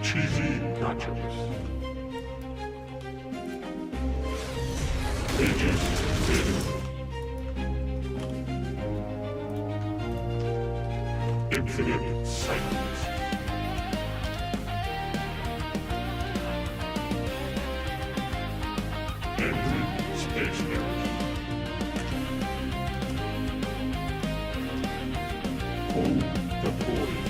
cheesy nachos. Agent Zero. Infinite silence. Angry Space Bears. Hold the poise.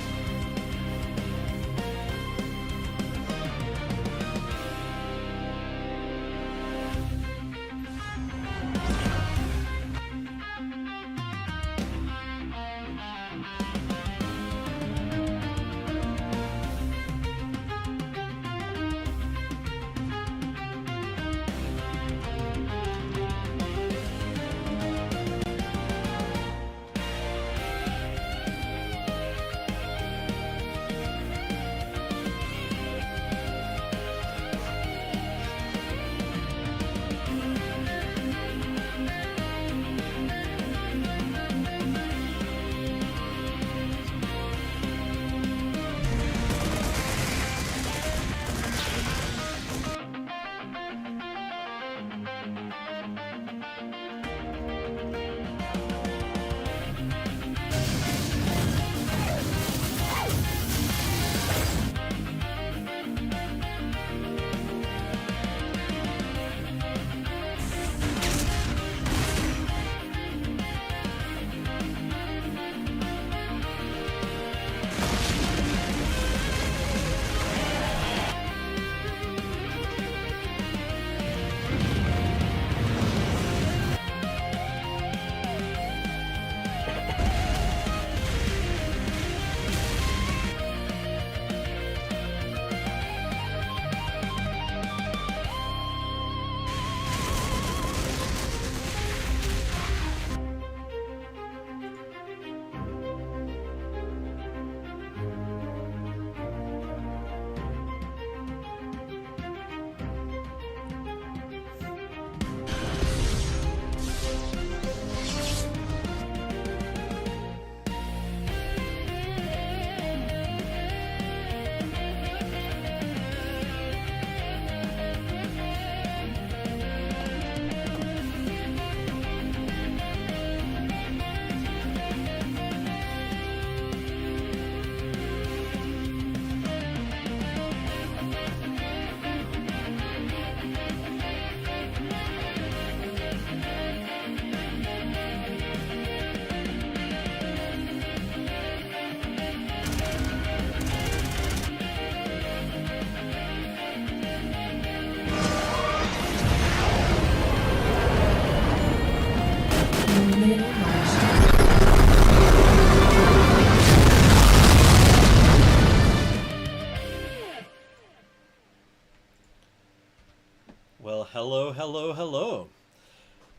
Well, hello, hello, hello.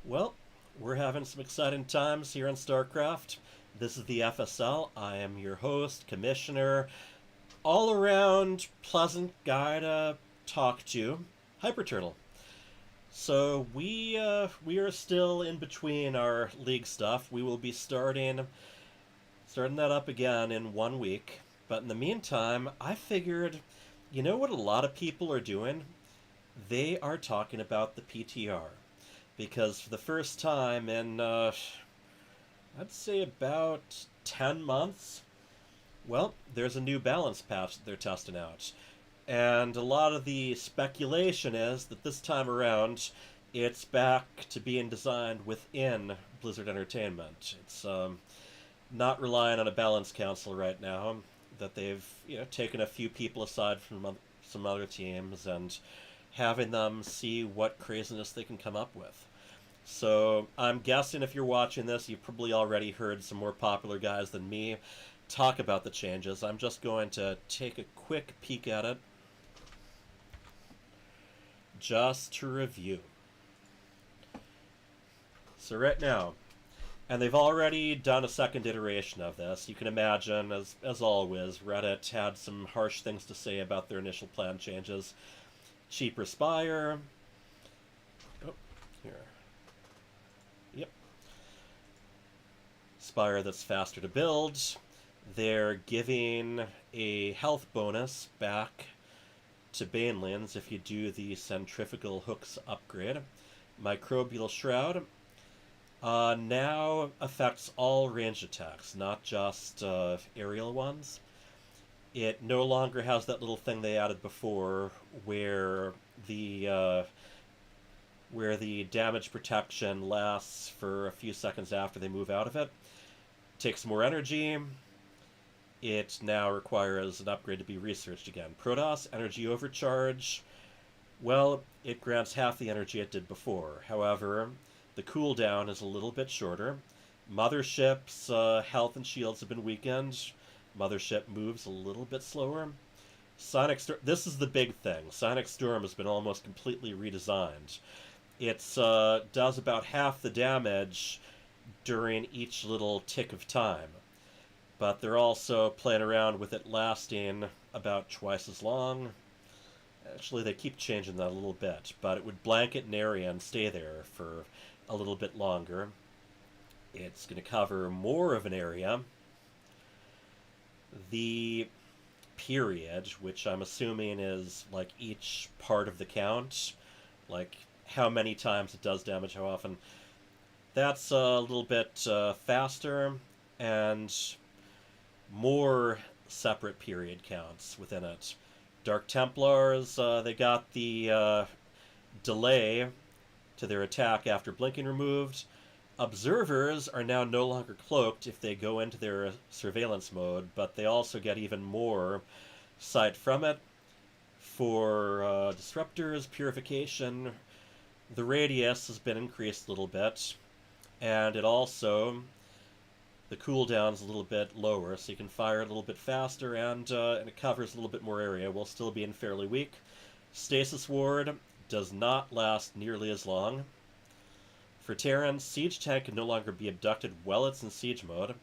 Well, we're having some exciting times here on StarCraft. This is the FSL. I am your host, Commissioner, all-around pleasant guy to talk to, HyperTurtle. So we are still in between our league stuff. We will be starting that up again in 1 week. But in the meantime, I figured, you know what a lot of people are doing? They are talking about the PTR. Because for the first time in, I'd say about 10 months, well, there's a new balance patch that they're testing out. And a lot of the speculation is that this time around, it's back to being designed within Blizzard Entertainment. It's not relying on a balance council right now, that they've taken a few people aside from some other teams and having them see what craziness they can come up with. So I'm guessing if you're watching this, you've probably already heard some more popular guys than me talk about the changes. I'm just going to take a quick peek at it just to review. So right now, and they've already done a second iteration of this. You can imagine, as always, Reddit had some harsh things to say about their initial plan changes. Cheaper Spire. Oh, here. Yep. Spire that's faster to build. They're giving a health bonus back to Banelings if you do the Centrifugal Hooks upgrade. Microbial Shroud now affects all ranged attacks, not just aerial ones. It no longer has that little thing they added before the where the damage protection lasts for a few seconds after they move out of it. Takes more energy. It now requires an upgrade to be researched again. Protoss, Energy Overcharge. Well, it grants half the energy it did before. However, the cooldown is a little bit shorter. Mothership's health and shields have been weakened. Mothership moves a little bit slower. Sonic Storm, this is the big thing. Sonic Storm has been almost completely redesigned. It does about half the damage during each little tick of time. But they're also playing around with it lasting about twice as long. Actually, they keep changing that a little bit, but it would blanket an area and stay there for a little bit longer. It's going to cover more of an area. The period, which I'm assuming is like each part of the count, like how many times it does damage, how often, that's a little bit faster, and more separate period counts within it. Dark Templars, they got the delay to their attack after blinking removed. Observers are now no longer cloaked if they go into their surveillance mode, but they also get even more sight from it. For disruptors, purification, the radius has been increased a little bit, and it also, the cooldown's a little bit lower, so you can fire a little bit faster, and it covers a little bit more area while still being fairly weak. Stasis Ward does not last nearly as long. For Terran, Siege Tank can no longer be abducted while it's in siege mode.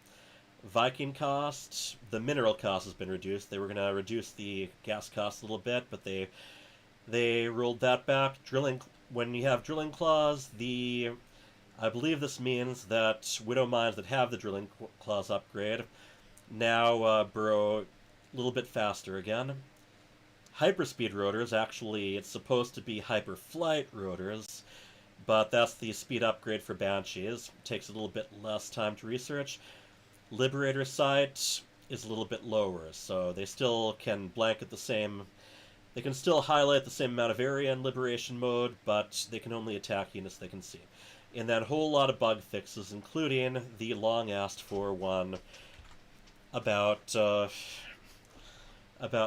Viking cost, the mineral cost has been reduced. They were going to reduce the gas cost a little bit, but they rolled that back. Drilling, when you have drilling claws, I believe this means that Widow Mines that have the drilling claws upgrade now burrow a little bit faster again. Hyperspeed rotors, actually, it's supposed to be hyperflight rotors, but that's the speed upgrade for Banshees. It takes a little bit less time to research. Liberator Sight is a little bit lower, so they still can blanket the same. They can still highlight the same amount of area in Liberation mode, but they can only attack units they can see. And then a whole lot of bug fixes, including the long-asked-for one about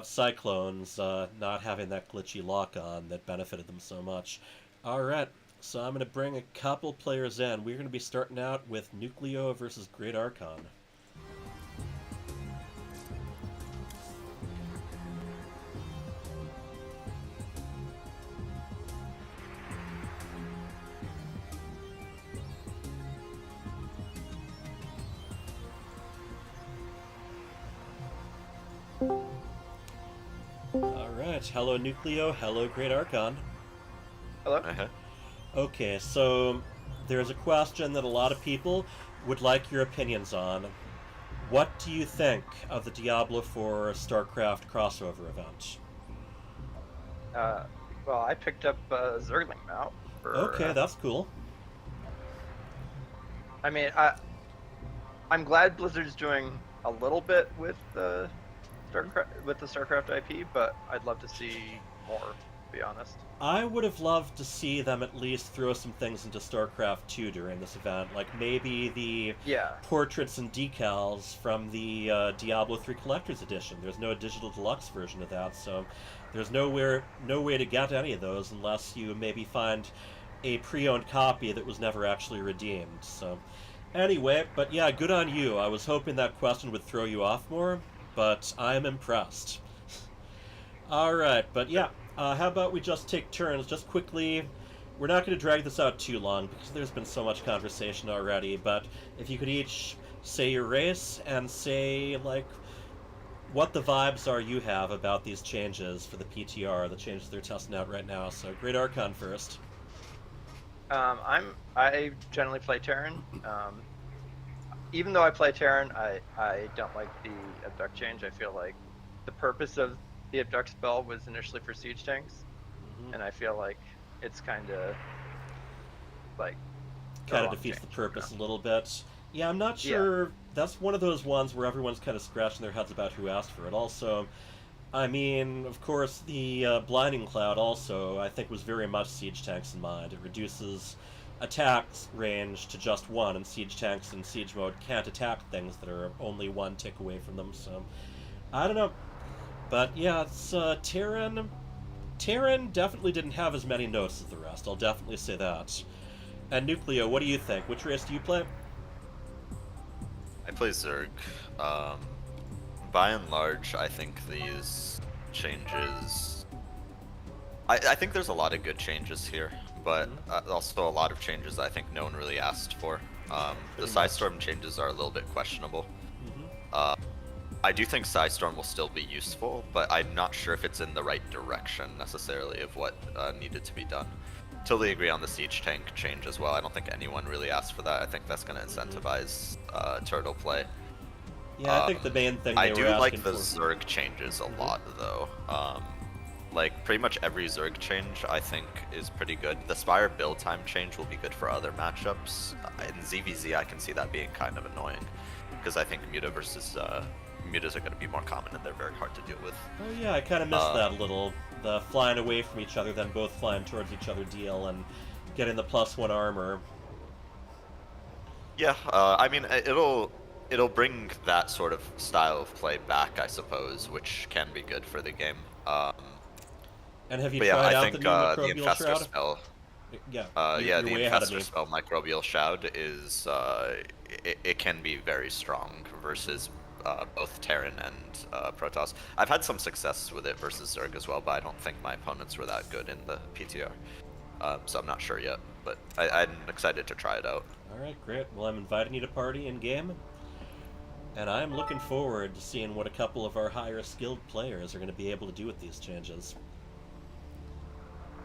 Cyclones not having that glitchy lock-on that benefited them so much. Alright, so I'm going to bring a couple players in. We're going to be starting out with Nucleo versus Great Archon. Alright, hello Nucleo, hello Great Archon. Hello? Uh-huh. Okay, so there's a question that a lot of people would like your opinions on. What do you think of the Diablo 4 StarCraft crossover event? Well, I picked up Zergling mount. Okay, that's cool. I mean, I'm glad Blizzard's doing a little bit with the StarCraft IP, but I'd love to see more, to be honest. I would have loved to see them at least throw some things into StarCraft 2 during this event, like maybe the portraits and decals from the Diablo 3 Collector's Edition. There's no digital deluxe version of that, so there's no way to get any of those unless you maybe find a pre-owned copy that was never actually redeemed. So anyway, but yeah, good on you. I was hoping that question would throw you off more, but I'm impressed. Alright, but yeah, how about we just take turns, just quickly. We're not going to drag this out too long, because there's been so much conversation already, but if you could each say your race, and say, like, what the vibes are you have about these changes for the PTR, the changes they're testing out right now. So, Great Archon first. I generally play Terran. Even though I play Terran, I don't like the abduct change. I feel like the purpose of the abduct spell was initially for siege tanks, Mhm. and I feel like it's kind of like the Kind of wrong defeats the change. purpose a little bit. Yeah, I'm not Yeah. sure. That's one of those ones where everyone's kind of scratching their heads about who asked for it. Also, I mean, of course, the Blinding Cloud also, I think, was very much Siege Tanks in mind. It reduces attacks range to just one, and Siege Tanks in Siege mode can't attack things that are only one tick away from them, so... I don't know. But yeah, it's Terran. Terran definitely didn't have as many notes as the rest, I'll definitely say that. And Nucleo, what do you think? Which race do you play? I play Zerg. Um, by and large, I think these changes. I think there's a lot of good changes here, but Mhm. also a lot of changes I think no one really asked for. The Pretty much. Psystorm changes are a little bit questionable. Mhm. Uh, I do think Psystorm will still be useful, but I'm not sure if it's in the right direction necessarily of what needed to be done. Totally agree on the siege tank change as well. I don't think anyone really asked for that. I think that's going to incentivize turtle play. Yeah, I think the main thing I they were do asking like the for... Zerg changes a Mhm. lot though. Like pretty much every Zerg change I think is pretty good. The Spire build time change will be good for other matchups. In ZVZ I can see that being kind of annoying because I think Muta versus Mutas are going to be more common and they're very hard to deal with. Oh yeah, I kind of missed that a little. The flying away from each other, then both flying towards each other deal, and getting the +1 armor. Yeah, I mean it'll bring that sort of style of play back, I suppose, which can be good for the game. And have you But yeah, tried I out the think new the Microbial Infestor Shroud? spell. Yeah, Yeah, you're the way ahead of Infestor me. spell Microbial Shroud is it can be very strong versus both Terran and Protoss. I've had some success with it versus Zerg as well, but I don't think my opponents were that good in the PTR. So I'm not sure yet, but I'm excited to try it out. Alright, great. Well, I'm inviting you to party in-game, and I'm looking forward to seeing what a couple of our higher skilled players are going to be able to do with these changes.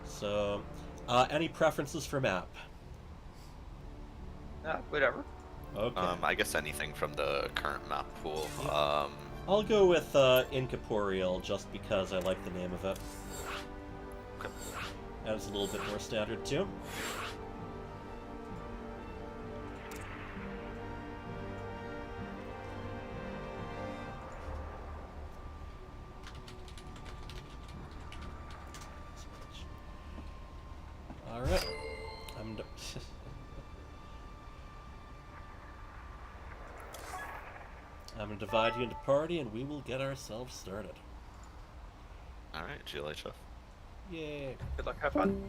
So, any preferences for map? Whatever. Okay. I guess anything from the current map pool. Yeah. I'll go with Incorporeal just because I like the name of it. Okay. And it's a little bit more standard too. Alright. I'm gonna divide you into party and we will get ourselves started. All right, GLHF. Yay. Good luck. Have fun.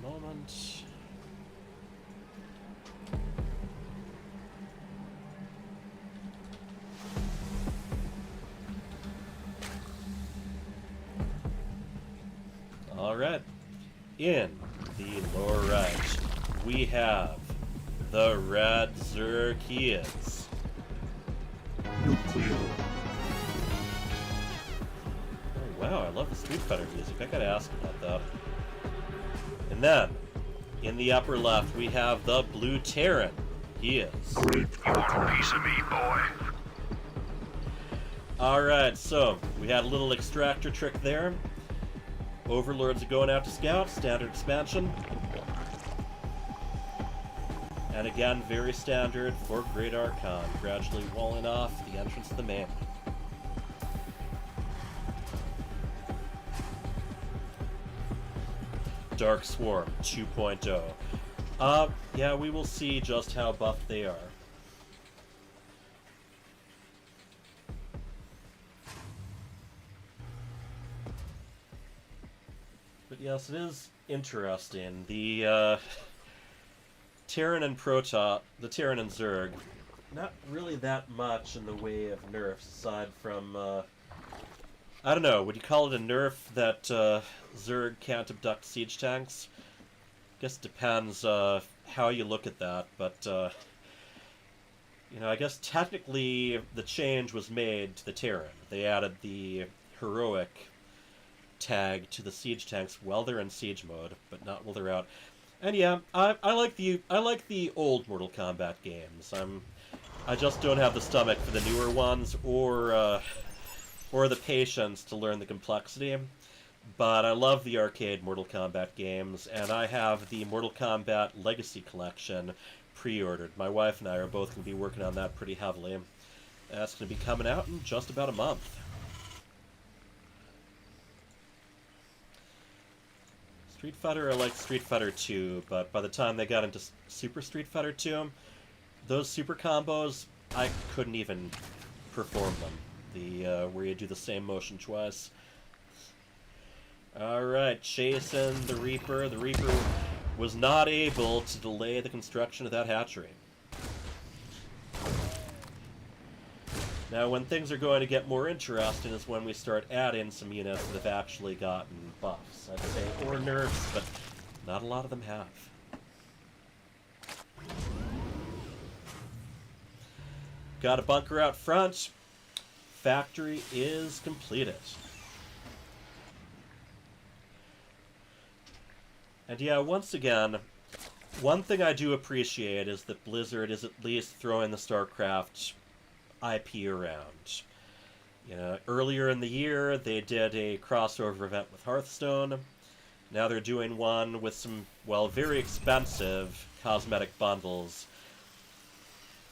Moment. Alright. In the lower right, we have the Red Zerkians. Nucleo. Oh wow, I love the Street Fighter music. I gotta ask about that. And then, in the upper left, we have the Blue Terran. He is. Great You want a piece of me, boy? Alright, so, we had a little extractor trick there. Overlords are going out to scout, standard expansion. And again, very standard for Great Archon, gradually walling off the entrance to the main. Dark Swarm 2.0. Yeah, we will see just how buffed they are. But yes, it is interesting. The Terran and Protoss, the Terran and Zerg, not really that much in the way of nerfs aside from, I don't know, would you call it a nerf that Zerg can't abduct siege tanks? Guess it depends how you look at that, but you know, I guess technically the change was made to the Terran. They added the heroic tag to the siege tanks while they're in siege mode, but not while they're out. And yeah, I like the old Mortal Kombat games. I just don't have the stomach for the newer ones or the patience to learn the complexity. But I love the arcade Mortal Kombat games, and I have the Mortal Kombat Legacy Collection pre-ordered. My wife and I are both going to be working on that pretty heavily. That's going to be coming out in just about a month. Street Fighter, I liked Street Fighter 2, but by the time they got into Super Street Fighter 2, those super combos, I couldn't even perform them. Where you do the same motion twice. Alright, chasing the Reaper. The Reaper was not able to delay the construction of that hatchery. Now, when things are going to get more interesting is when we start adding some units that have actually gotten buffs, I'd say, or nerfs, but not a lot of them have. Got a bunker out front. Factory is completed. And yeah, once again, one thing I do appreciate is that Blizzard is at least throwing the StarCraft IP around. You know, earlier in the year, they did a crossover event with Hearthstone. Now they're doing one with some, well, very expensive cosmetic bundles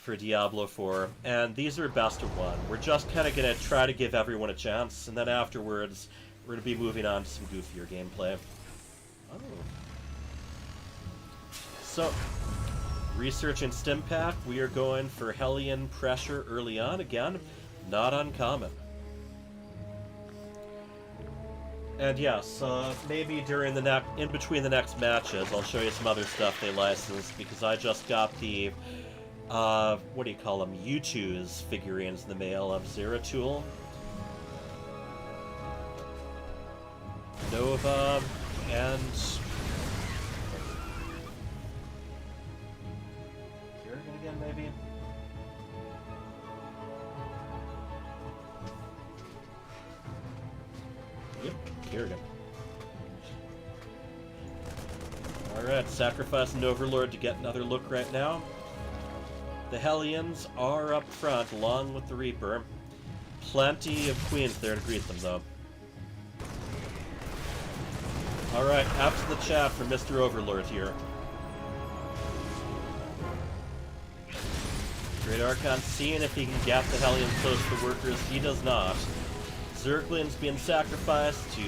for Diablo 4, and these are best of one. We're just kind of going to try to give everyone a chance, and then afterwards, we're going to be moving on to some goofier gameplay. Oh. So, researching Stimpack, we are going for Hellion Pressure early on. Again, not uncommon. And yes, maybe during in between the next matches, I'll show you some other stuff they licensed, because I just got the, what do you call them, U2's figurines in the mail of Zeratul, Nova, and Kerrigan again, maybe? Yep, Kerrigan. Alright, sacrificing Overlord to get another look right now. The Hellions are up front, along with the Reaper. Plenty of Queens there to greet them, though. Alright, out to the chat for Mr. Overlord here. Great Archon seeing if he can get the Hellions close to the workers. He does not. Zergling's being sacrificed to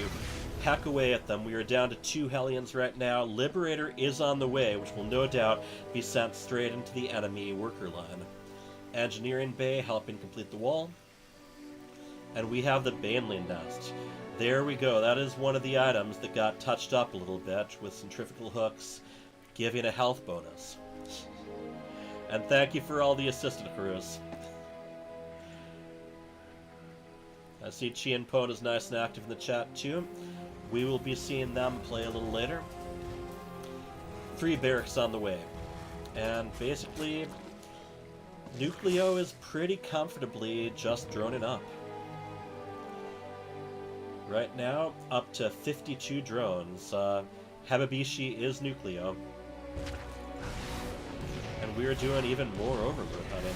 hack away at them. We are down to 2 Hellions right now. Liberator is on the way, which will no doubt be sent straight into the enemy worker line. Engineering Bay helping complete the wall. And we have the Baneling Nest. There we go. That is one of the items that got touched up a little bit with centrifugal hooks, giving a health bonus. And thank you for all the assistant crews. I see Chi and Pone is nice and active in the chat too. We will be seeing them play a little later. 3 barracks on the way. And basically, Nucleo is pretty comfortably just droning up. Right now, up to 52 drones. Hababishi is Nucleo. And we're doing even more Overlord hunting.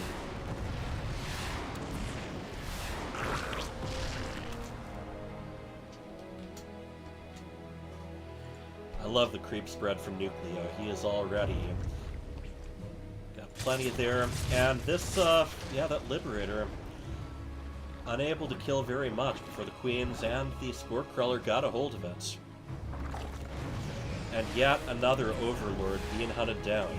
I love the creep spread from Nucleo. He is already got plenty there. And this, yeah, that Liberator, unable to kill very much before the Queens and the Spore Crawler got a hold of it. And yet another Overlord being hunted down.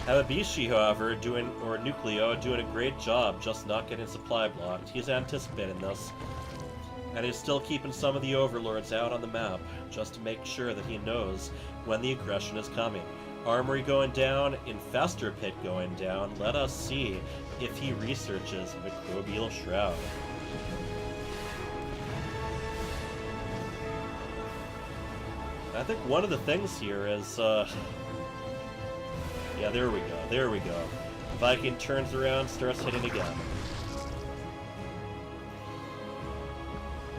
Hababishi, however, Nucleo, doing a great job just not getting supply blocked. He's anticipating this. And he's still keeping some of the Overlords out on the map, just to make sure that he knows when the aggression is coming. Armory going down, Infestor Pit going down. Let us see if he researches Microbial Shroud. I think one of the things here is, yeah, there we go, there we go. Viking turns around, starts hitting again.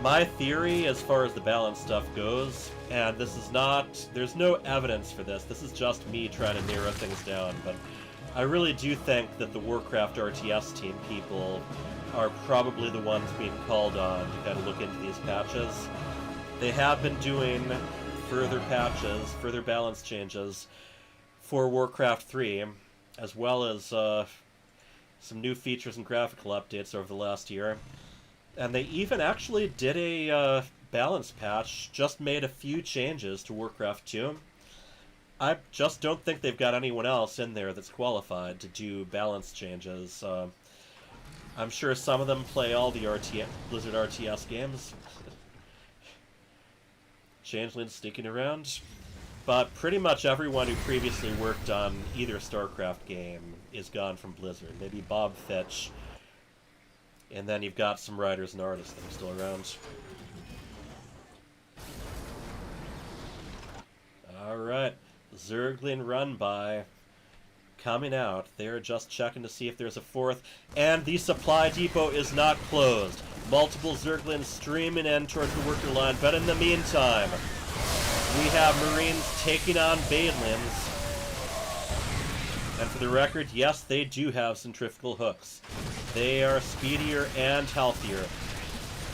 My theory, as far as the balance stuff goes, and this is not, there's no evidence for this is just me trying to narrow things down, but I really do think that the Warcraft RTS team people are probably the ones being called on to kind of look into these patches. They have been doing further patches, further balance changes for Warcraft 3, as well as some new features and graphical updates over the last year. And they even actually did a balance patch, just made a few changes to Warcraft 2. I just don't think they've got anyone else in there that's qualified to do balance changes. I'm sure some of them play all the Blizzard RTS games. Changeling's sticking around. But pretty much everyone who previously worked on either StarCraft game is gone from Blizzard. Maybe Bob Fitch. And then you've got some writers and artists that are still around. Alright. Zerglin Run By coming out. They're just checking to see if there's a fourth. And the supply depot is not closed. Multiple Zerglins streaming in towards the worker line. But in the meantime, we have Marines taking on Banelands. And for the record, yes, they do have centrifugal hooks. They are speedier and healthier.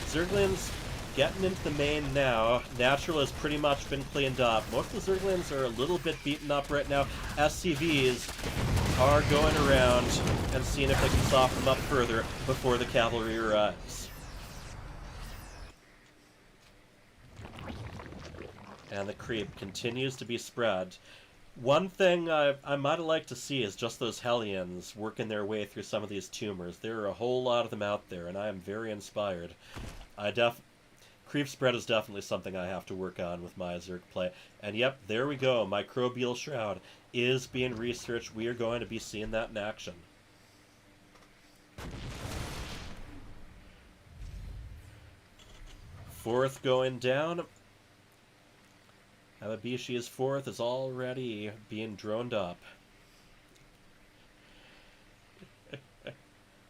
Zerglins getting into the main now. Natural has pretty much been cleaned up. Most of the Zerglins are a little bit beaten up right now. SCVs are going around and seeing if they can soften them up further before the cavalry arrives. And the creep continues to be spread. One thing I might have liked to see is just those Hellions working their way through some of these tumors. There are a whole lot of them out there, and I am very inspired. Creep spread is definitely something I have to work on with my Zerg play. And yep, there we go. Microbial Shroud is being researched. We are going to be seeing that in action. Fourth going down. Ababishi's fourth is already being droned up.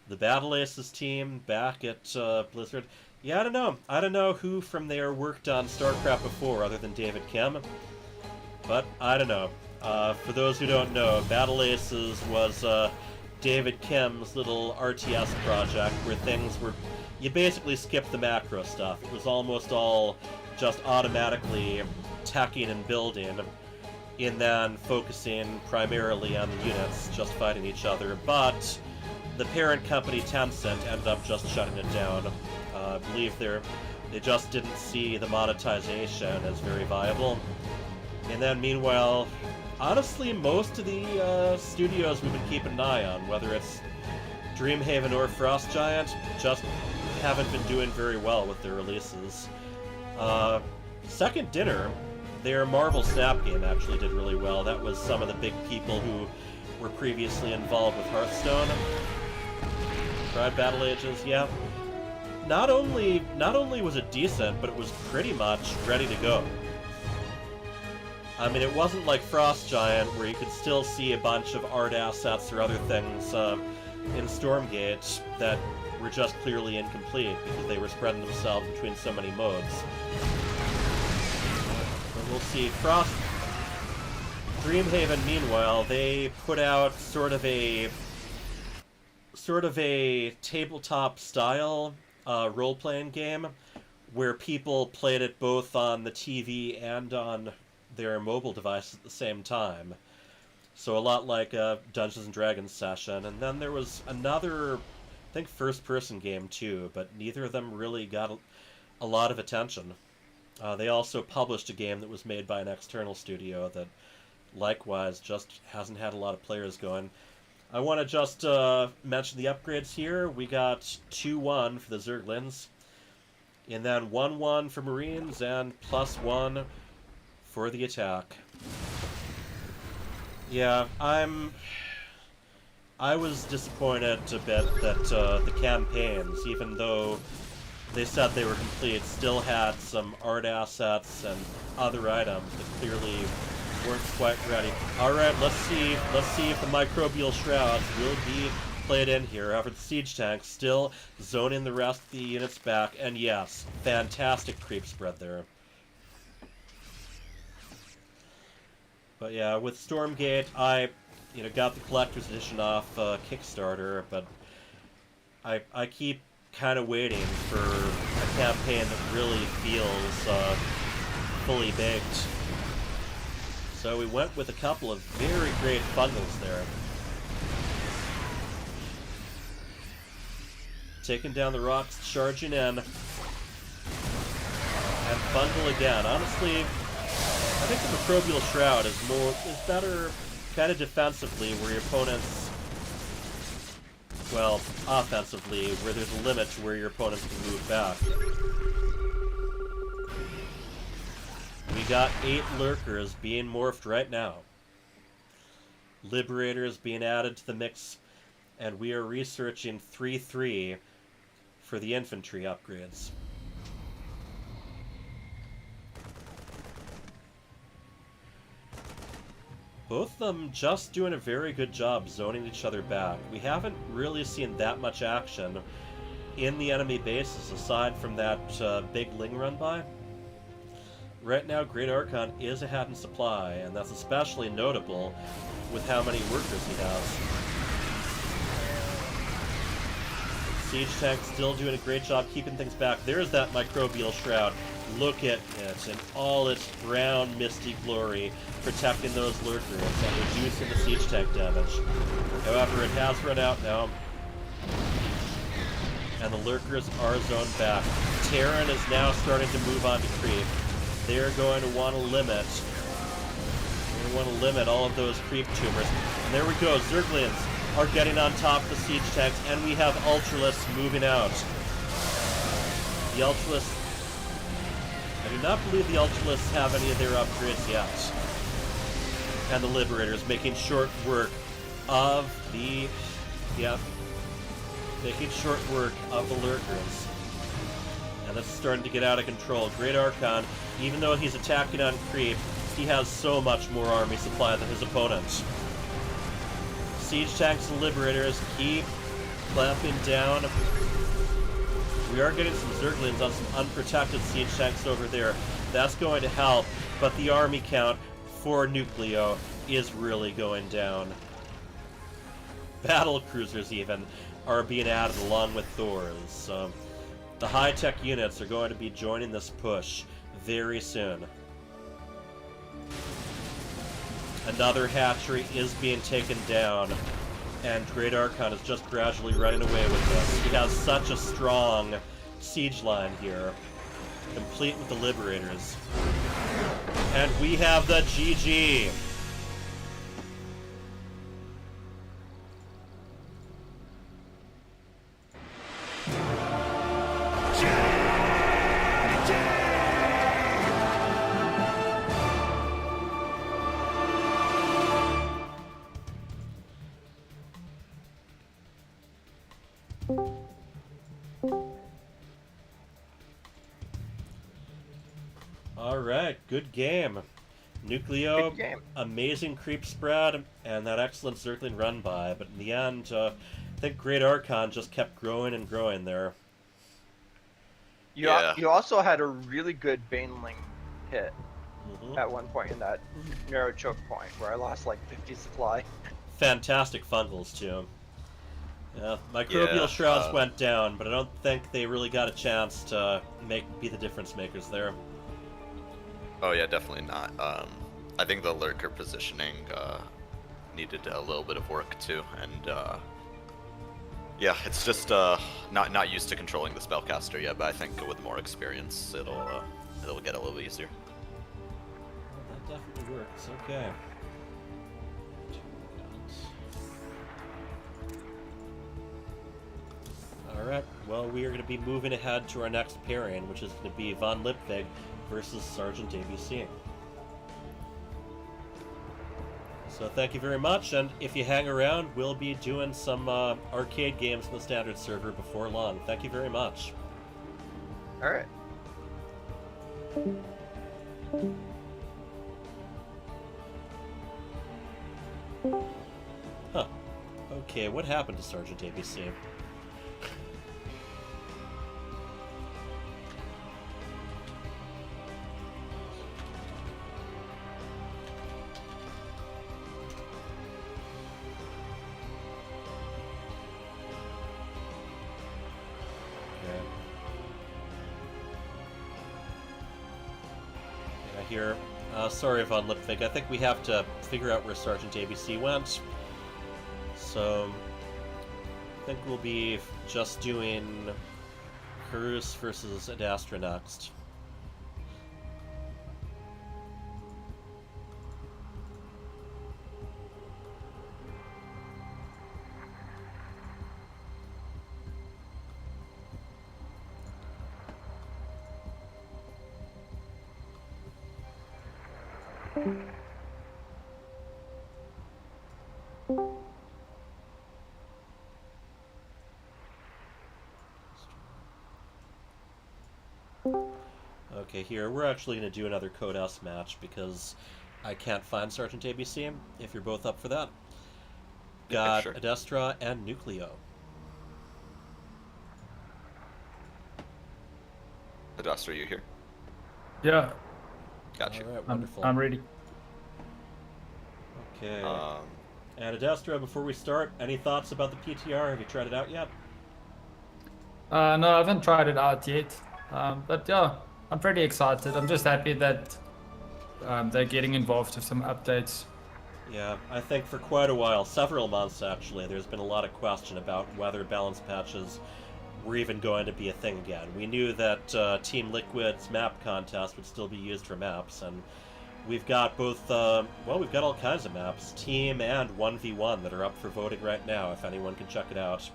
The Battle Aces team back at Blizzard. Yeah, I don't know. I don't know who from there worked on StarCraft before other than David Kim. But I don't know. For those who don't know, Battle Aces was David Kim's little RTS project where things were... You basically skipped the macro stuff. It was almost all just automatically teching and building, and then focusing primarily on the units just fighting each other. But the parent company, Tencent, ended up just shutting it down. I believe they just didn't see the monetization as very viable. And then meanwhile, honestly, most of the studios we've been keeping an eye on, whether it's Dreamhaven or Frost Giant, just haven't been doing very well with their releases. Second Dinner, their Marvel Snap game actually did really well. That was some of the big people who were previously involved with Hearthstone. Tried Battle Ages, yeah. Not only was it decent, but it was pretty much ready to go. I mean, it wasn't like Frost Giant, where you could still see a bunch of art assets or other things in Stormgate that were just clearly incomplete because they were spreading themselves between so many modes. But we'll see. Dreamhaven, meanwhile, they put out sort of a tabletop style role-playing game where people played it both on the TV and on their mobile device at the same time. So a lot like a Dungeons & Dragons session. And then there was another, I think, first-person game too, but neither of them really got a lot of attention. They also published a game that was made by an external studio that likewise just hasn't had a lot of players going. I want to just mention the upgrades here. We got 2-1 for the Zerglins, and then 1-1 for Marines, and +1 for the attack. Yeah, I was disappointed a bit that the campaigns, even though they said they were complete, still had some art assets and other items that clearly weren't quite ready. Alright, let's see if the microbial shrouds will be played in here. However, the siege tanks still zoning the rest of the units back, and yes, fantastic creep spread there. But yeah, with Stormgate, I got the collector's edition off Kickstarter, but I keep kind of waiting for a campaign that really feels fully baked. So we went with a couple of very great bundles there. Taking down the rocks, charging in, and bundle again. Honestly, I think the Microbial Shroud is better kind of defensively, where your opponents, well, offensively, where there's a limit to where your opponents can move back. We got 8 Lurkers being morphed right now. Liberators being added to the mix, and we are researching 3-3 for the infantry upgrades. Both of them just doing a very good job zoning each other back. We haven't really seen that much action in the enemy bases, aside from that big Ling run by. Right now, Great Archon is ahead in supply, and that's especially notable with how many workers he has. Siege Tank still doing a great job keeping things back. There's that Microbial Shroud. Look at it in all its brown, misty glory, protecting those lurkers and reducing the siege tank damage. However, it has run out now, and the lurkers are zoned back. Terran is now starting to move on to creep. They're going to want to limit. All of those creep tumors. And there we go. Zerglings are getting on top of the siege tanks, and we have Ultralisks moving out. The Ultralisks, I do not believe the Ultralisks have any of their upgrades yet. And the Liberators making short work of the, making short work of the Lurkers. And that's starting to get out of control. Great Archon, even though he's attacking on creep, he has so much more army supply than his opponent. Siege tanks and Liberators keep clamping down. We are getting some Zerglings on some unprotected siege tanks over there. That's going to help, but the army count for Nucleo is really going down. Battle cruisers even are being added along with Thors. The high-tech units are going to be joining this push very soon. Another hatchery is being taken down, and Great Archon is just gradually running away with this. He has such a strong siege line here, complete with the Liberators. And we have the GG! Alright, good game. Nucleo, Good game. amazing creep spread, and that excellent circling run by, but in the end, I think Great Archon just kept growing and growing there. You also had a really good Baneling hit at one point in that narrow choke point where I lost like 50 supply. Fantastic fungals, too. Yeah, Microbial Shrouds went down, but I don't think they really got a chance to be the difference makers there. Oh yeah, definitely not. I think the lurker positioning needed a little bit of work too, and yeah, it's just not used to controlling the spellcaster yet. But I think with more experience, it'll get a little easier. Well, that definitely works. Okay. Alright, well, we are going to be moving ahead to our next pairing, which is going to be Von Lipwig versus Sergeant ABC. So So thank you very much, and if you hang around, we'll be doing some arcade games in the standard server before long. Thank you very much. All right. Huh. Okay, what happened to Sergeant ABC? Here. Sorry, Von Lipvig. I think we have to figure out where Sergeant ABC went. So, I think we'll be just doing Curse versus Adastra next. Okay, here, we're actually going to do another Code S match because I can't find Sergeant ABC, if you're both up for that. Got sure. Adestra and Nucleo. Adastra, are you here? Yeah, Gotcha. Alright, wonderful. I'm ready. Okay. And Adestra, before we start, any thoughts about the PTR? Have you tried it out yet? No, I haven't tried it out yet. But yeah, I'm pretty excited. I'm just happy that they're getting involved with some updates. Yeah, I think for quite a while, several months actually, there's been a lot of question about whether balance patches were even going to be a thing again. We knew that Team Liquid's map contest would still be used for maps, and we've got both, well, we've got all kinds of maps, Team and 1v1 that are up for voting right now, if anyone can check it out.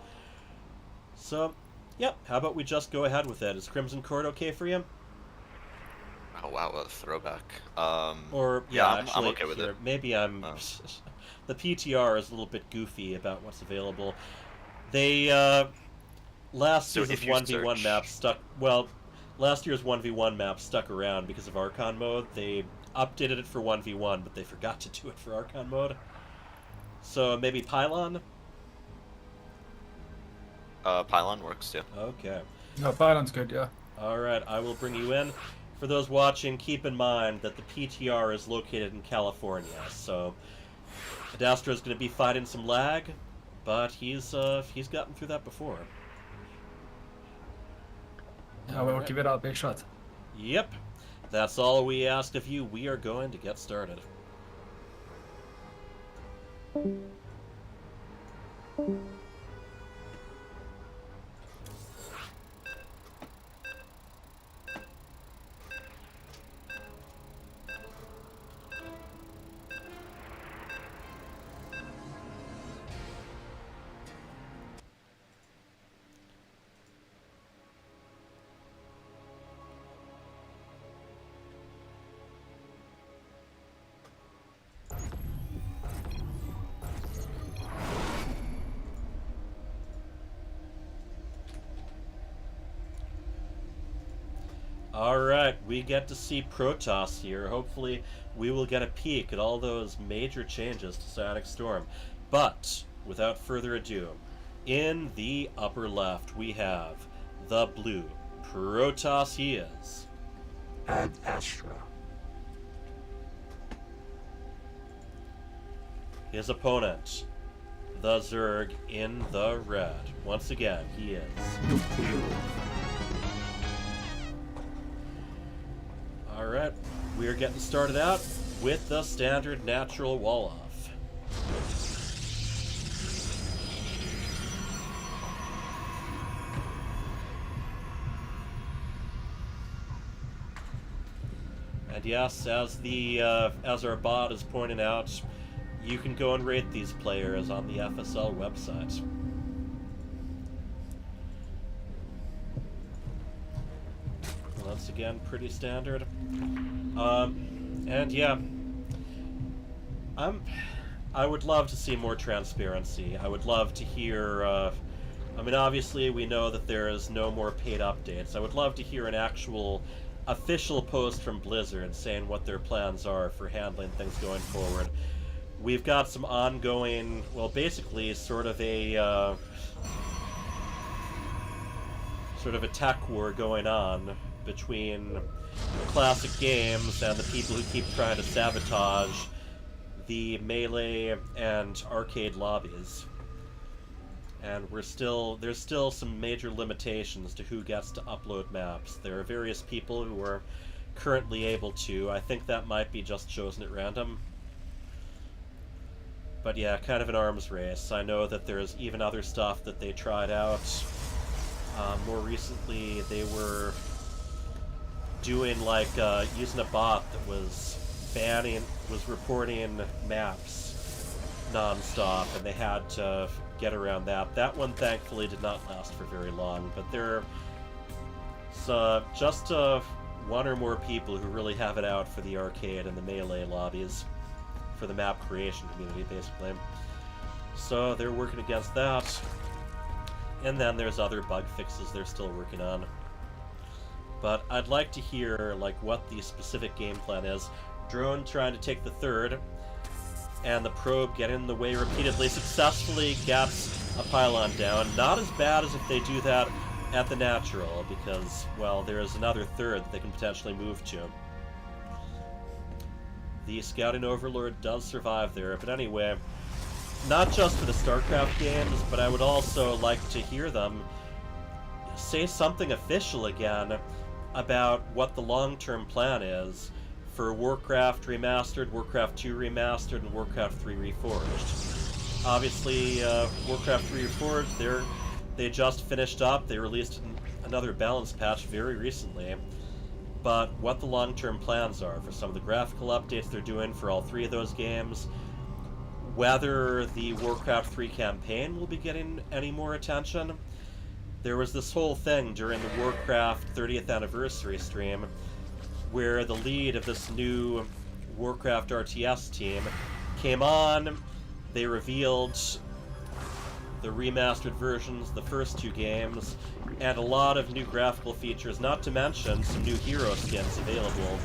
So, yep, how about we just go ahead with it? Is Crimson Court okay for you? Oh wow, what a throwback. Or, yeah, yeah, I'm okay with here, it. maybe I'm... The PTR is a little bit goofy about what's available. They, last So season's if you 1v1 search- map stuck... Well, last year's 1v1 map stuck around because of Archon mode. They updated it for 1v1, but they forgot to do it for Archon mode. So maybe Pylon? Pylon works, yeah. Okay. No, Pylon's good, yeah. Alright, I will bring you in. For those watching, keep in mind that the PTR is located in California, so Adastra is going to be fighting some lag, but he's gotten through that before. Yeah, we'll give it our best shot. Yep, that's all we ask of you. We are going to get started. Alright, we get to see Protoss here. Hopefully we will get a peek at all those major changes to Psionic Storm. But, without further ado, in the upper left we have the blue Protoss he is. Ad Astra. His opponent, the Zerg in the red. Once again, he is Nucleo. Alright, we are getting started out with the standard natural wall-off. And yes, as our bot is pointing out, you can go and rate these players on the FSL website. Once again, pretty standard. And yeah, I would love to see more transparency. I would love to hear. I mean, obviously, we know that there is no more paid updates. I would love to hear an actual official post from Blizzard saying what their plans are for handling things going forward. We've got some ongoing, well, basically, sort of a tech war going on between classic games and the people who keep trying to sabotage the Melee and arcade lobbies. And there's still some major limitations to who gets to upload maps. There are various people who are currently able to. I think that might be just chosen at random. But yeah, kind of an arms race. I know that there's even other stuff that they tried out. More recently, they were doing like using a bot that was reporting maps non-stop, and they had to get around that. That one thankfully did not last for very long, but there's just one or more people who really have it out for the arcade and the Melee lobbies, for the map creation community, basically. So they're working against that. And then there's other bug fixes they're still working on. But I'd like to hear like what the specific game plan is. Drone trying to take the third, and the probe getting in the way repeatedly successfully gets a pylon down. Not as bad as if they do that at the natural, because, well, there's another third that they can potentially move to. The Scouting Overlord does survive there, but anyway, not just for the StarCraft games, but I would also like to hear them say something official again about what the long-term plan is for Warcraft Remastered, Warcraft 2 Remastered, and Warcraft 3 Reforged. Obviously, Warcraft 3 Reforged, they just finished up. They released another balance patch very recently. But what the long-term plans are for some of the graphical updates they're doing for all three of those games, whether the Warcraft 3 campaign will be getting any more attention. There was this whole thing during the Warcraft 30th anniversary stream where the lead of this new Warcraft RTS team came on. They revealed the remastered versions, the first two games, and a lot of new graphical features, not to mention some new hero skins available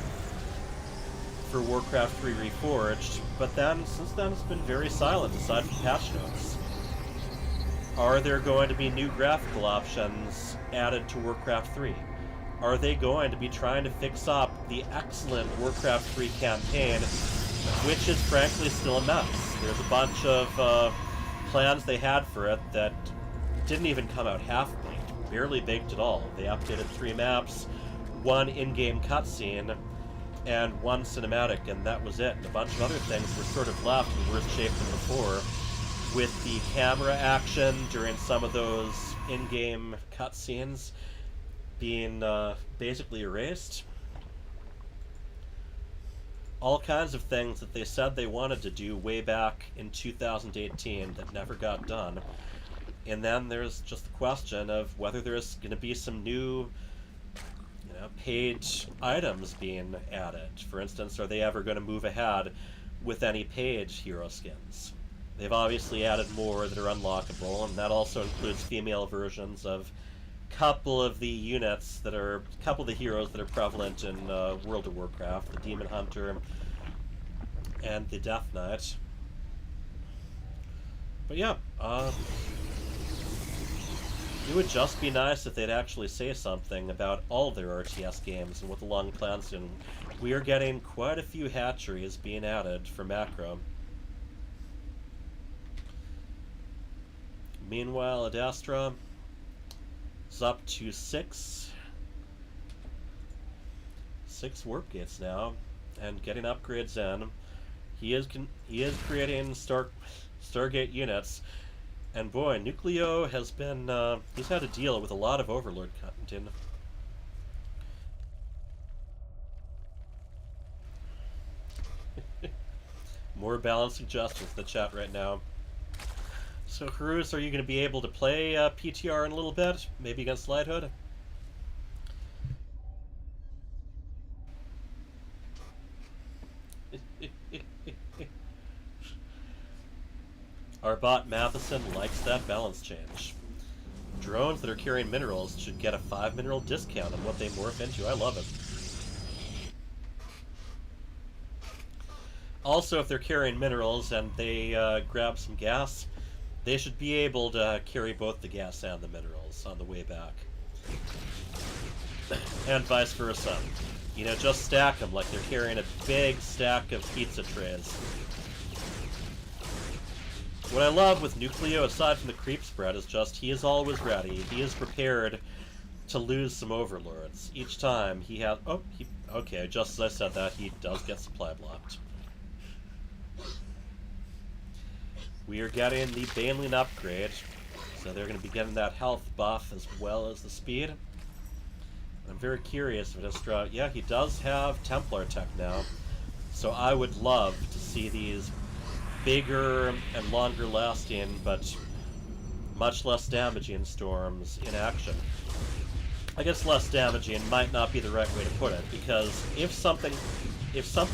for Warcraft 3 Reforged. But then, since then, it's been very silent aside from patch notes. Are there going to be new graphical options added to Warcraft 3? Are they going to be trying to fix up the excellent Warcraft 3 campaign, which is frankly still a mess? There's a bunch of plans they had for it that didn't even come out half-baked, barely baked at all. They updated 3 maps, 1 in-game cutscene, and 1 cinematic, and that was it. And a bunch of other things were sort of left in worse shape than before, with the camera action during some of those in-game cutscenes being basically erased. All kinds of things that they said they wanted to do way back in 2018 that never got done. And then there's just the question of whether there's going to be some new paid items being added. For instance, are they ever going to move ahead with any paid hero skins? They've obviously added more that are unlockable, and that also includes female versions of a couple of the heroes that are prevalent in World of Warcraft, the Demon Hunter and the Death Knight. But yeah, it would just be nice if they'd actually say something about all of their RTS games and what the long plans do. We are getting quite a few hatcheries being added for macro. Meanwhile, Adastra is up to 6 warp gates now, and getting upgrades in. He is creating Stargate units, and boy, Nucleo has been he's had to deal with a lot of Overlord content. More balanced suggestions in the chat right now. So, Harus, are you going to be able to play PTR in a little bit? Maybe against Lighthood? Our bot Matheson likes that balance change. Drones that are carrying minerals should get a 5 mineral discount on what they morph into. I love it. Also, if they're carrying minerals and they grab some gas, they should be able to carry both the gas and the minerals on the way back. And vice versa. You know, just stack them like they're carrying a big stack of pizza trays. What I love with Nucleo, aside from the creep spread, is just he is always ready. He is prepared to lose some overlords. Each time he has... Oh, okay, just as I said that, he does get supply blocked. We are getting the Banelin upgrade, so they're going to be getting that health buff as well as the speed. I'm very curious if Istra... Yeah, he does have Templar tech now, so I would love to see these bigger and longer lasting, but much less damaging storms in action. I guess less damaging might not be the right way to put it, because if something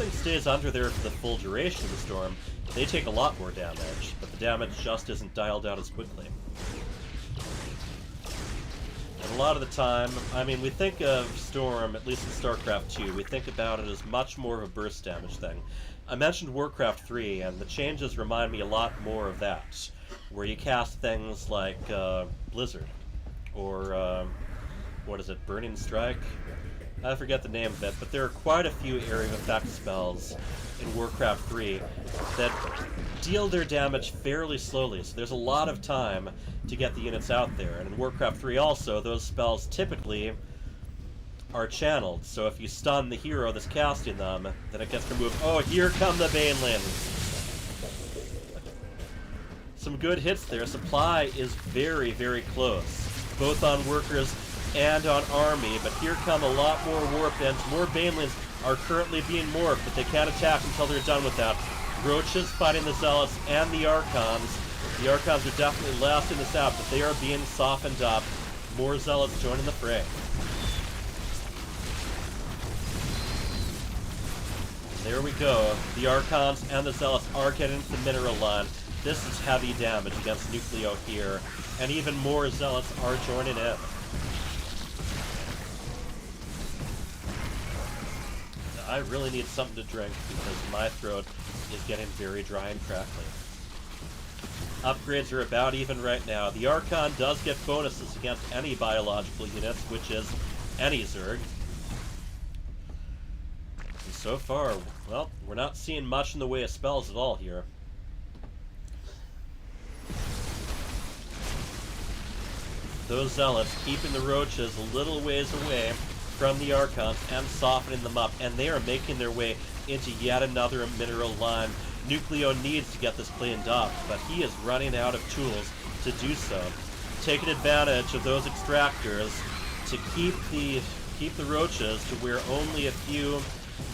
stays under there for the full duration of the storm, they take a lot more damage, but the damage just isn't dialed out as quickly. And a lot of the time, I mean, we think of Storm, at least in StarCraft 2, we think about it as much more of a burst damage thing. I mentioned Warcraft 3, and the changes remind me a lot more of that, where you cast things like Blizzard, or, what is it, Burning Strike? I forget the name of it, but there are quite a few area of effect spells in Warcraft 3 that deal their damage fairly slowly, so there's a lot of time to get the units out there. And in Warcraft 3 also, those spells typically are channeled, so if you stun the hero that's casting them, then it gets removed. Oh, here come the Banelin! Some good hits there. Supply is very, very close, both on workers and on army, but here come a lot more warp ends. More Banelins are currently being morphed, but they can't attack until they're done with that. Roaches fighting the Zealots and the Archons. The Archons are definitely lasting this out, but they are being softened up. More Zealots joining the fray. There we go. The Archons and the Zealots are getting into the mineral line. This is heavy damage against Nucleo here, and even more Zealots are joining in. I really need something to drink because my throat is getting very dry and crackly. Upgrades are about even right now. The Archon does get bonuses against any biological units, which is any Zerg. And so far, well, we're not seeing much in the way of spells at all here. Those Zealots keeping the Roaches a little ways away from the Archons and softening them up, and they are making their way into yet another mineral line. Nucleo needs to get this cleaned up, but he is running out of tools to do so. Taking advantage of those extractors to keep the Roaches to where only a few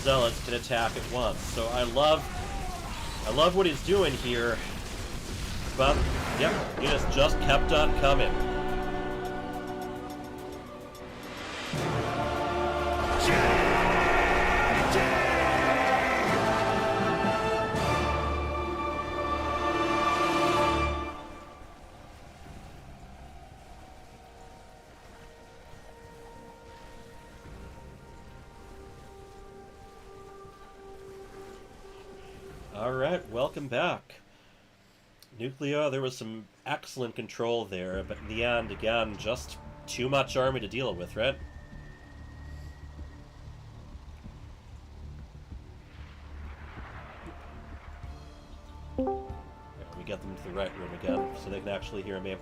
Zealots can attack at once. So I love what he's doing here, but yep, he just kept on coming. Alright, welcome back. Nucleo, there was some excellent control there, but in the end, again, just too much army to deal with, right? Yeah, we get them to the right room again, so they can actually hear me.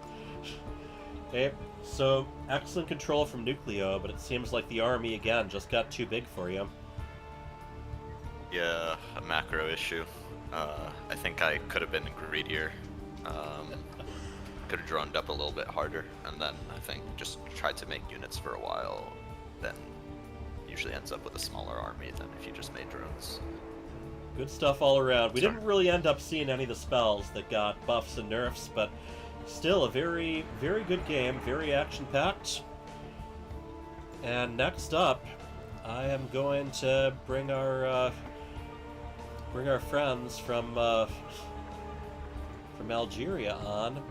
Okay, so excellent control from Nucleo, but it seems like the army, again, just got too big for you. Yeah, a macro issue. I think I could have been greedier. Could have droned up a little bit harder, and then I think just tried to make units for a while, then usually ends up with a smaller army than if you just made drones. Good stuff all around. We didn't really end up seeing any of the spells that got buffs and nerfs, but still a very, very good game, very action-packed. And next up, I am going to bring our friends from from Algeria on.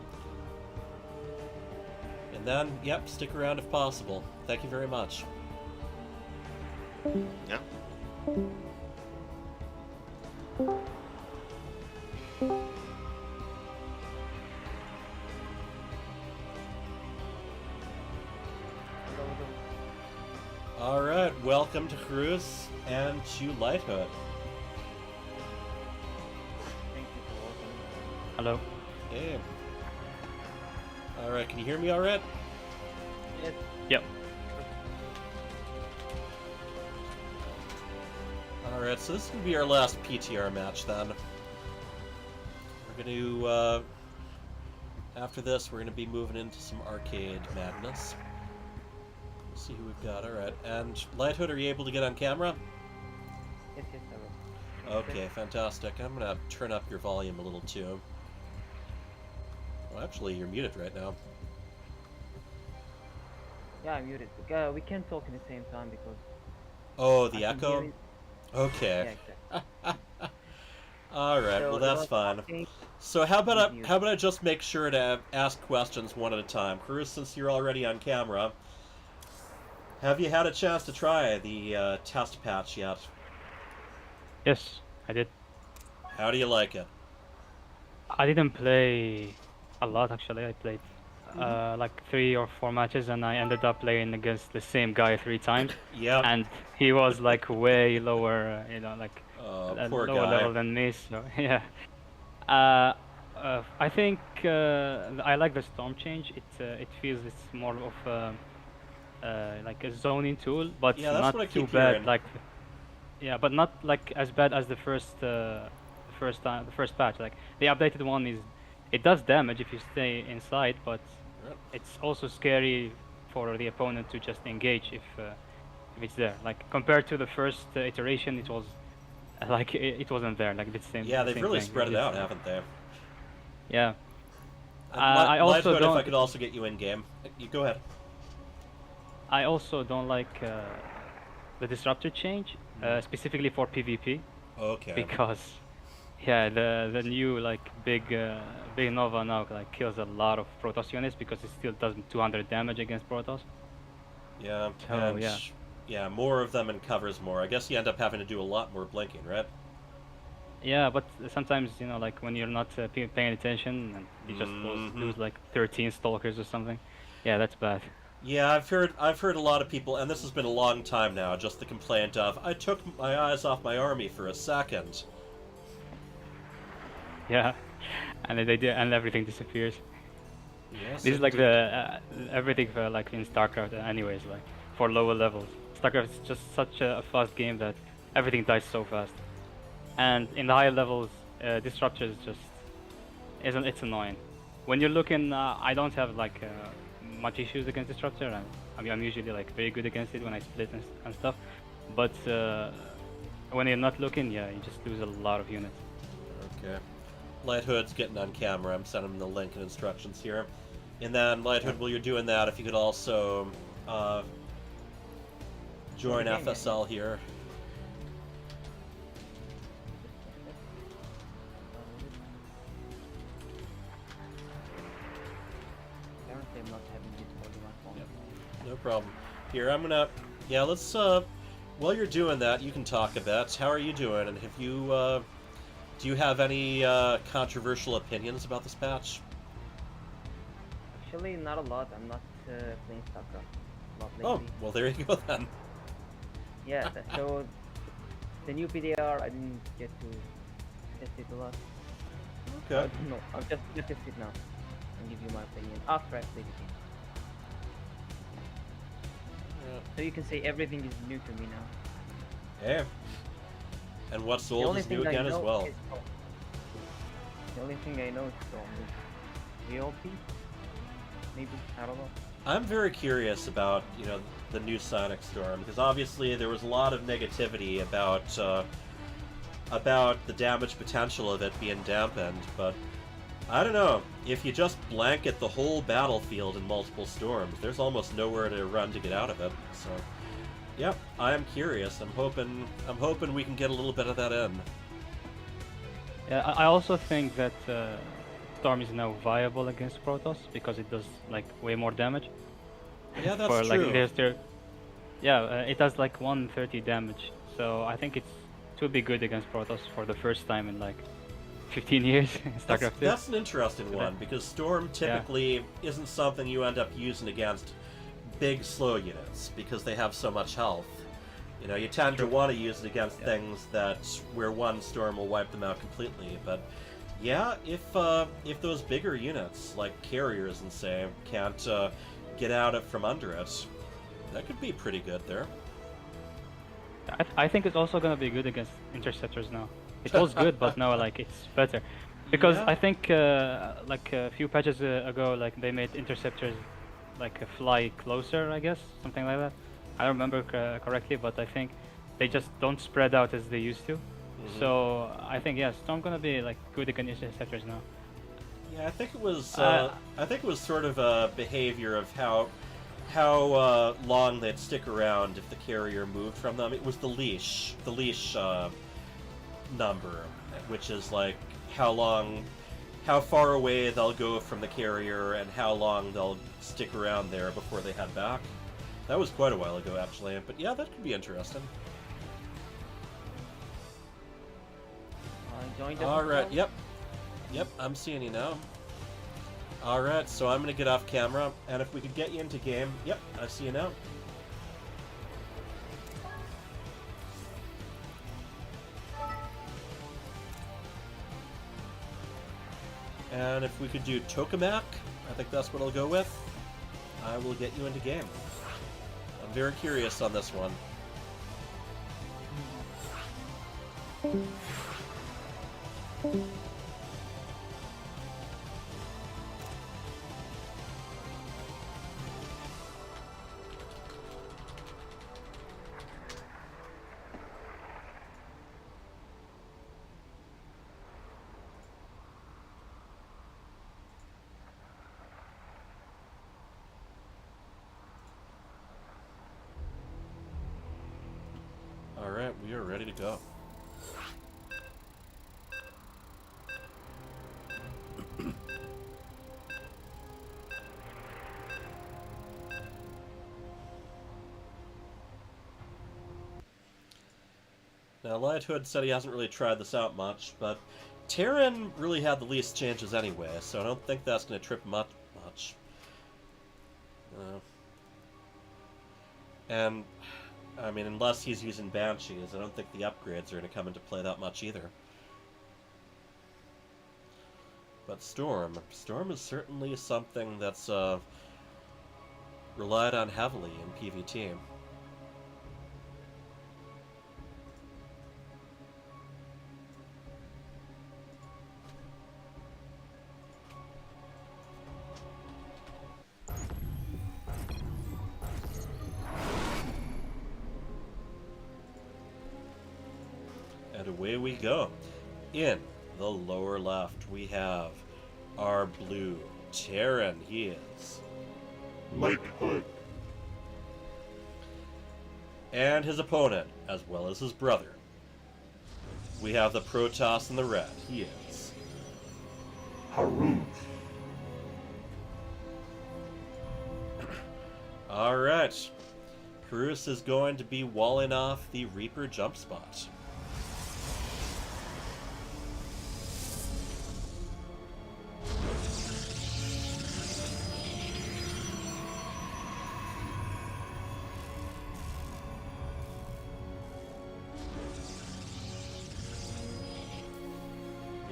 And then, yep, stick around if possible. Thank you very much. Yeah. Alright, welcome to Cruz and to Lighthood. Thank you for welcoming. Hello. Hey. Alright, can you hear me alright? Yes. Yep. Alright, so this is going to be our last PTR match then. We're going to, after this, we're going to be moving into some arcade madness. Let's see who we've got. Alright, and Lighthood, are you able to get on camera? Yes, I will. Okay, fantastic. I'm going to turn up your volume a little too. Well, actually, you're muted right now. Yeah, I'm muted. We can't talk at the same time because. Oh, I the can echo? hear it. Okay. Yeah, exactly. Alright, So well you that's are fine. talking- So how about Mute. I just make sure to ask questions one at a time? Cruz, since you're already on camera, have you had a chance to try the test patch yet? Yes, I did. How do you like it? I didn't play a lot actually. I played like 3 or 4 matches, and I ended up playing against the same guy 3 times, Yeah. and he was like way lower, like a Poor lower guy. level than me. So yeah. I think I like the storm change. It feels it's more of like a zoning tool, but Yeah, that's not what I too keep bad. hearing. Like, yeah, but not like as bad as the first patch. Like the updated one it does damage if you stay inside, but Right. it's also scary for the opponent to just engage if it's there. Like compared to the first iteration, it was like it wasn't there. Like the same. Yeah, the they've same really thing. spread it It's- out, haven't they? Yeah. And I also Lighthood, if I don't- could also get you in game. You go ahead. I also don't like the disruptor change, specifically for PvP, Okay. because yeah, the new like big Nova now like kills a lot of Protoss units because it still does 200 damage against Protoss. Yeah. So, and yeah. yeah, more of them and covers more. I guess you end up having to do a lot more blinking, right? Yeah, but sometimes like when you're not paying attention and you just lose like 13 stalkers or something. Yeah, that's bad. Yeah, I've heard a lot of people, and this has been a long time now, just the complaint of, I took my eyes off my army for a second. Yeah, and then and everything disappears. Yes, This is like the everything for like in StarCraft, anyways. Like for lower levels, StarCraft is just such a fast game that everything dies so fast. And in the higher levels, Disruptor is just it's annoying. When you're looking, I don't have like much issues against Disruptor. I'm usually like very good against it when I split and stuff. But when you're not looking, yeah, you just lose a lot of units. Okay. Lighthood's getting on camera. I'm sending him the link and instructions here. And then, Lighthood, while you're doing that, if you could also join Okay, FSL here. Apparently, I'm not having Discord on my phone. Yep. No problem. Here, I'm gonna... Yeah, let's... while you're doing that, you can talk a bit. How are you doing? And have you, do you have any controversial opinions about this patch? Actually, not a lot. I'm not playing StarCraft a lot Oh, lately. well, there you go then. Yeah, so the new PTR, I didn't get to test it a lot. Okay. No, I'll just test it now and give you my opinion after I play the game. Yeah. So you can say everything is new to me now. Hey. And what's The old only is new thing I again as know well. is Storm. The only thing I know is Storm. VOP? Maybe? I don't know. I'm very curious about, the new Sonic Storm, because obviously there was a lot of negativity about the damage potential of it being dampened, but I don't know. If you just blanket the whole battlefield in multiple storms, there's almost nowhere to run to get out of it. So, yep, I am curious. I'm hoping we can get a little bit of that in. Yeah, I also think that Storm is now viable against Protoss because it does like way more damage. Yeah, that's For like true. it does like 130 damage. So I think it's to be good against Protoss for the first time in like 15 years in StarCraft 2. That's an interesting So one, because Storm typically isn't something you end up using against big slow units because they have so much health. You know, you tend to want to use it against things where one Storm will wipe them out completely. But yeah, if those bigger units like carriers and say can't get out from under it, that could be pretty good there. I think it's also gonna be good against interceptors now. It was good, but now like it's better, because Yeah. I think like a few patches ago, like they made interceptors like fly closer, I guess, something like that. I don't remember correctly, but I think they just don't spread out as they used to. So I think yes, Storm gonna be like good against interceptors now. Yeah, I think it was sort of a behavior of how long they'd stick around if the carrier moved from them. It was the leash number, which is like how far away they'll go from the carrier and how long they'll stick around there before they head back. That was quite a while ago, actually, but yeah, that could be interesting. Join the Alright, yep, I'm seeing you now. Alright, so I'm gonna get off camera, and if we could get you into game, yep, I see you now. And if we could do Tokamak, I think that's what I'll go with. I will get you into game. I'm very curious on this one. Alright, we are ready to go. Now, Lighthood said he hasn't really tried this out much, but Terran really had the least changes anyway, so I don't think that's going to trip him up much. And, I mean, unless he's using Banshees, I don't think the upgrades are going to come into play that much either. But Storm is certainly something that's relied on heavily in PvT. And away we go. In the lower left, we have our blue Terran. He is. Lighthood. And his opponent, as well as his brother. We have the Protoss in the red. He is. Haru. Alright. Karus is going to be walling off the Reaper jump spot.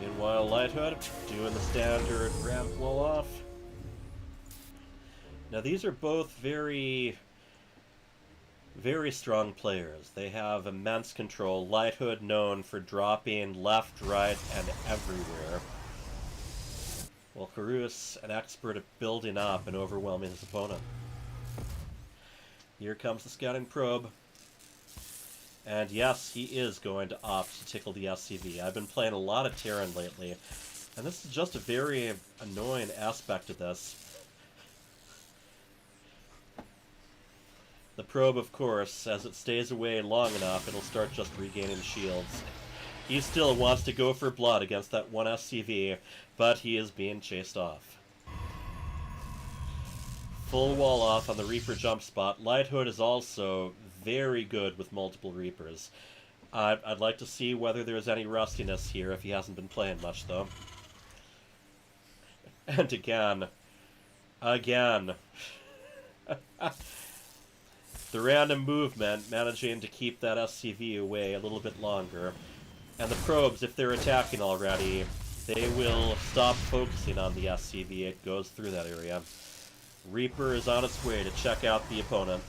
Meanwhile, Lighthood doing the standard ramp blow off. Now these are both very strong players. They have immense control. Lighthood known for dropping left, right, and everywhere. While Karus, an expert at building up and overwhelming his opponent. Here comes the scouting probe. And yes, he is going to opt to tickle the SCV. I've been playing a lot of Terran lately, and this is just a very annoying aspect of this. The probe, of course, as it stays away long enough, it'll start just regaining shields. He still wants to go for blood against that one SCV, but he is being chased off. Full wall off on the Reaper jump spot. Lighthood is also very good with multiple Reapers. I'd like to see whether there's any rustiness here if he hasn't been playing much, though. And again. The random movement managing to keep that SCV away a little bit longer. And the probes, if they're attacking already, they will stop focusing on the SCV. It goes through that area. Reaper is on its way to check out the opponent.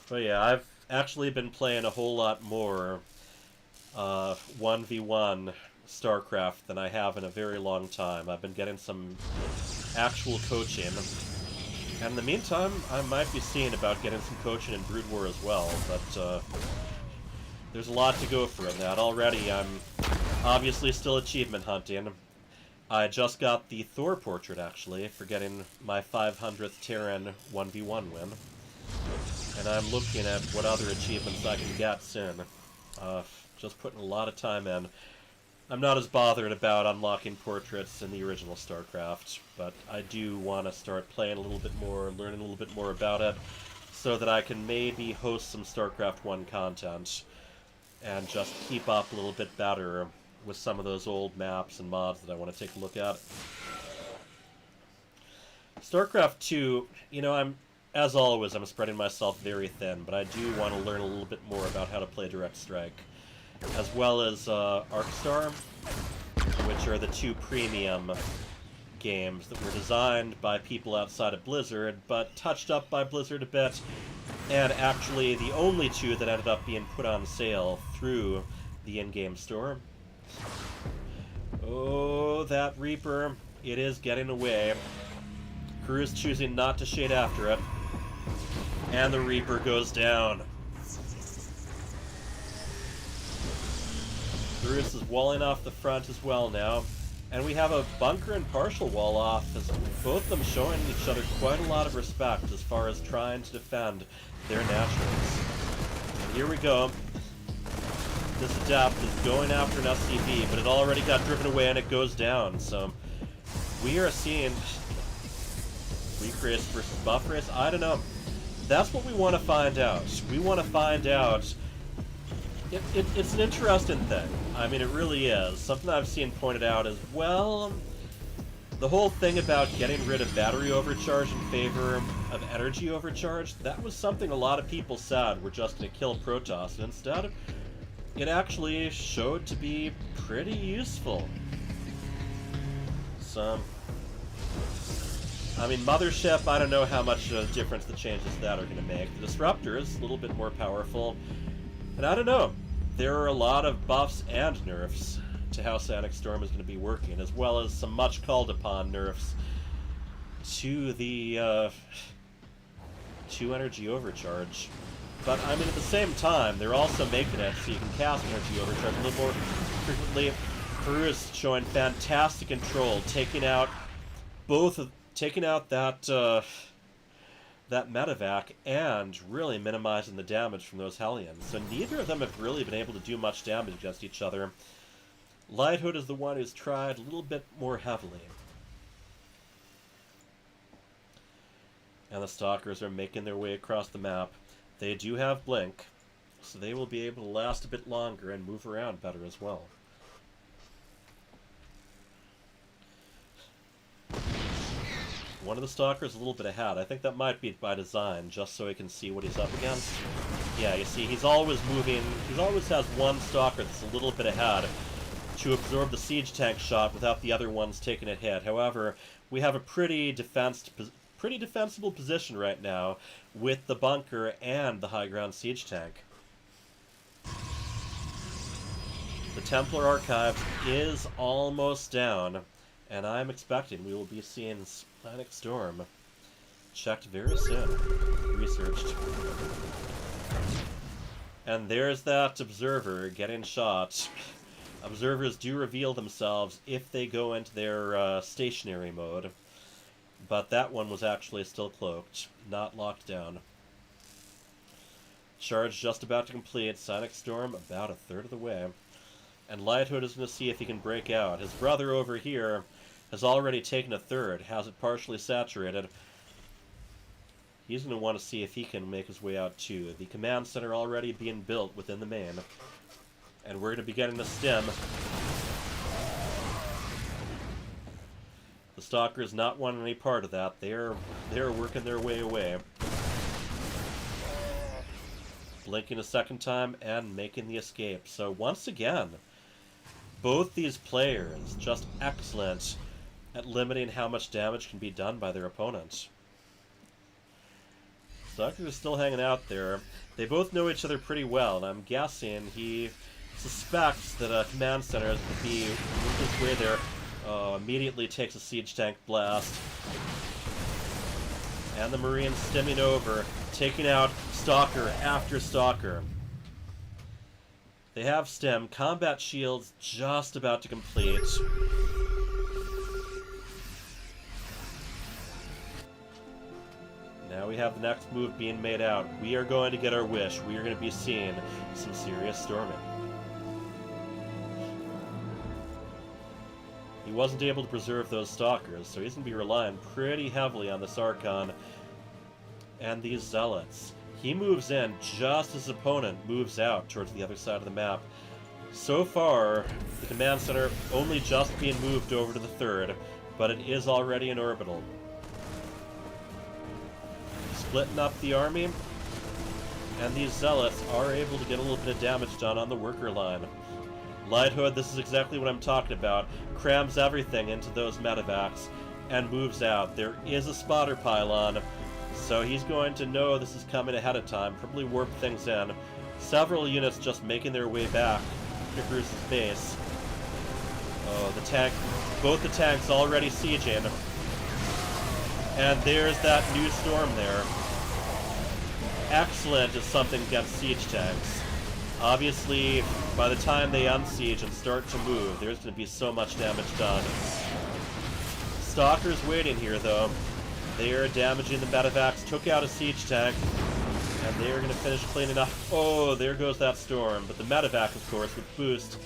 But yeah, I've actually been playing a whole lot more 1v1 StarCraft than I have in a very long time. I've been getting some actual coaching. And in the meantime, I might be seeing about getting some coaching in Brood War as well, but there's a lot to go for in that. Already, I'm obviously still achievement hunting. I just got the Thor portrait, actually, for getting my 500th Terran 1v1 win. And I'm looking at what other achievements I can get soon. Just putting a lot of time in. I'm not as bothered about unlocking portraits in the original StarCraft, but I do want to start playing a little bit more, learning a little bit more about it, so that I can maybe host some StarCraft 1 content, and just keep up a little bit better with some of those old maps and mods that I want to take a look at. StarCraft 2, you know, as always, I'm spreading myself very thin, but I do want to learn a little bit more about how to play Direct Strike, as well as ArcStar, which are the two premium games that were designed by people outside of Blizzard, but touched up by Blizzard a bit, and actually the only two that ended up being put on sale through the in-game store. Oh, that Reaper, it is getting away. Crew is choosing not to shade after it, and the Reaper goes down. Bruce is walling off the front as well now. And we have a bunker and partial wall off, as both of them showing each other quite a lot of respect as far as trying to defend their naturals. And here we go. This Adept is going after an SCV, but it already got driven away and it goes down. So we are seeing weak race versus buff race. I don't know. That's what we want to find out. We want to find out. It's an interesting thing. I mean, it really is. Something I've seen pointed out is, well, the whole thing about getting rid of battery overcharge in favor of energy overcharge, that was something a lot of people said were just going to kill Protoss, and instead, it actually showed to be pretty useful. So, I mean, Mothership, I don't know how much difference the changes to that are going to make. The Disruptor is a little bit more powerful. And I don't know, there are a lot of buffs and nerfs to how Sonic Storm is going to be working, as well as some much called upon nerfs to the to energy overcharge. But I mean, at the same time, they're also making it so you can cast energy overcharge a little more frequently. Peru is showing fantastic control, taking out that medevac and really minimizing the damage from those Hellions. So neither of them have really been able to do much damage against each other. Lighthood is the one who's tried a little bit more heavily. And the Stalkers are making their way across the map. They do have Blink, so they will be able to last a bit longer and move around better as well. One of the Stalkers a little bit ahead. I think that might be by design, just so he can see what he's up against. Yeah, you see, he's always moving. He always has one Stalker that's a little bit ahead to absorb the siege tank shot without the other ones taking a hit. However, we have a pretty defensible position right now with the bunker and the high ground siege tank. The Templar Archive is almost down, and I'm expecting we will be seeing Sonic Storm checked very soon. Researched. And there's that Observer getting shot. Observers do reveal themselves if they go into their stationary mode. But that one was actually still cloaked, not locked down. Charge just about to complete. Sonic Storm about a third of the way. And Lighthood is going to see if he can break out. His brother over here has already taken a third, has it partially saturated. He's going to want to see if he can make his way out too. The command center already being built within the main. And we're going to be getting a stem. The Stalkers not wanting any part of that. They're working their way away. Blinking a second time and making the escape. So once again, both these players just excellent at limiting how much damage can be done by their opponent. Stalkers are still hanging out there. They both know each other pretty well, and I'm guessing he suspects that a command center is going to be his way there. Immediately takes a siege tank blast. And the Marines stemming over, taking out Stalker after Stalker. They have stem. Combat shields just about to complete. Now we have the next move being made out. We are going to get our wish. We are going to be seeing some serious storming. He wasn't able to preserve those Stalkers, so he's going to be relying pretty heavily on this Archon and these Zealots. He moves in just as his opponent moves out towards the other side of the map. So far, the command center only just being moved over to the third, but it is already in orbital. Splitting up the army, and these Zealots are able to get a little bit of damage done on the worker line. Lighthood, this is exactly what I'm talking about, crams everything into those medevacs and moves out. There is a spotter pylon, so he's going to know this is coming ahead of time, probably warp things in. Several units just making their way back to Bruce's base. Oh, the tank, both the tanks already sieging. And there's that new storm there. Excellent if something gets siege tanks. Obviously, by the time they unsiege and start to move, there's going to be so much damage done. Stalker's waiting here, though. They are damaging the medevacs, took out a siege tank, and they are going to finish cleaning up. Oh, there goes that storm. But the medevac, of course, with boost.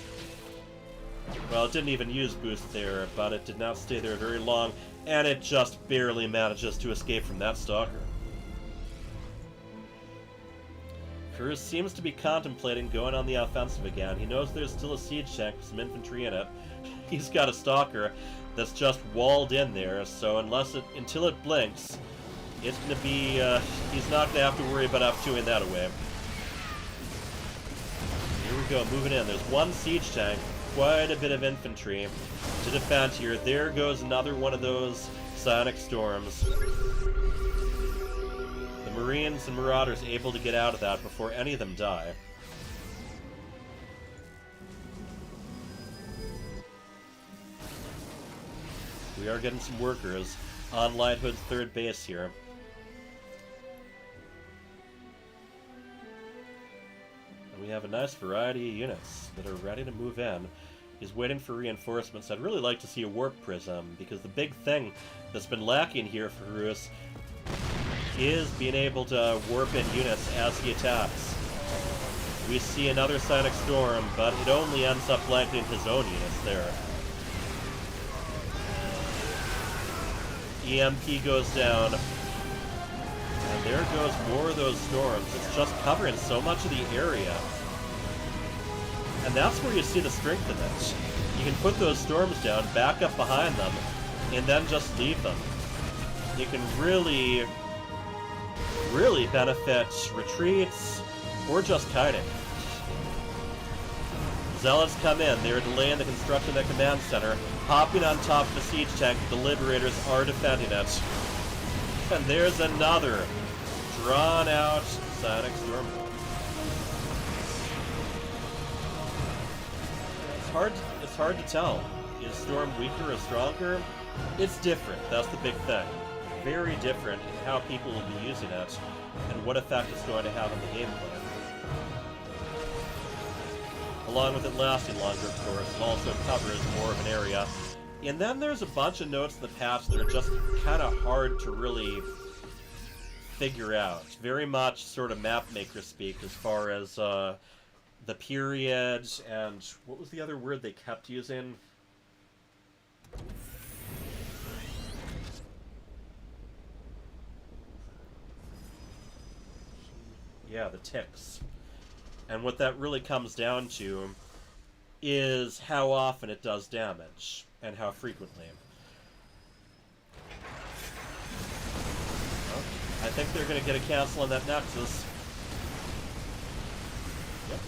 Well, it didn't even use boost there, but it did not stay there very long, and it just barely manages to escape from that Stalker. Cruz seems to be contemplating going on the offensive again. He knows there's still a siege tank with some infantry in it. He's got a Stalker that's just walled in there, so until it blinks, it's going to be, he's not going to have to worry about up-2ing that away. Here we go, moving in. There's one siege tank, quite a bit of infantry to defend here. There goes another one of those Sonic Storms. The Marines and Marauders able to get out of that before any of them die. We are getting some workers on Lighthood's third base here. And we have a nice variety of units that are ready to move in. He's waiting for reinforcements. I'd really like to see a warp prism, because the big thing that's been lacking here for Horus is being able to warp in units as he attacks. We see another Sonic Storm, but it only ends up blanketing his own units there. EMP goes down, and there goes more of those storms. It's just covering so much of the area. And that's where you see the strength of it. You can put those storms down, back up behind them, and then just leave them. You can really benefit retreats or just kiting. Zealots come in. They're delaying the construction of that command center, hopping on top of the siege tank. The Liberators are defending it. And there's another drawn-out Sonic Storm. It's hard to tell. Is Storm weaker or stronger? It's different. That's the big thing. Very different in how people will be using it and what effect it's going to have on the gameplay. Along with it lasting longer, of course, it also covers more of an area. And then there's a bunch of notes in the patch that are just kind of hard to really figure out. Very much sort of map maker speak as far as the period and what was the other word they kept using? Yeah, the ticks. And what that really comes down to is how often it does damage and how frequently. Well, I think they're going to get a cancel on that Nexus. Yep.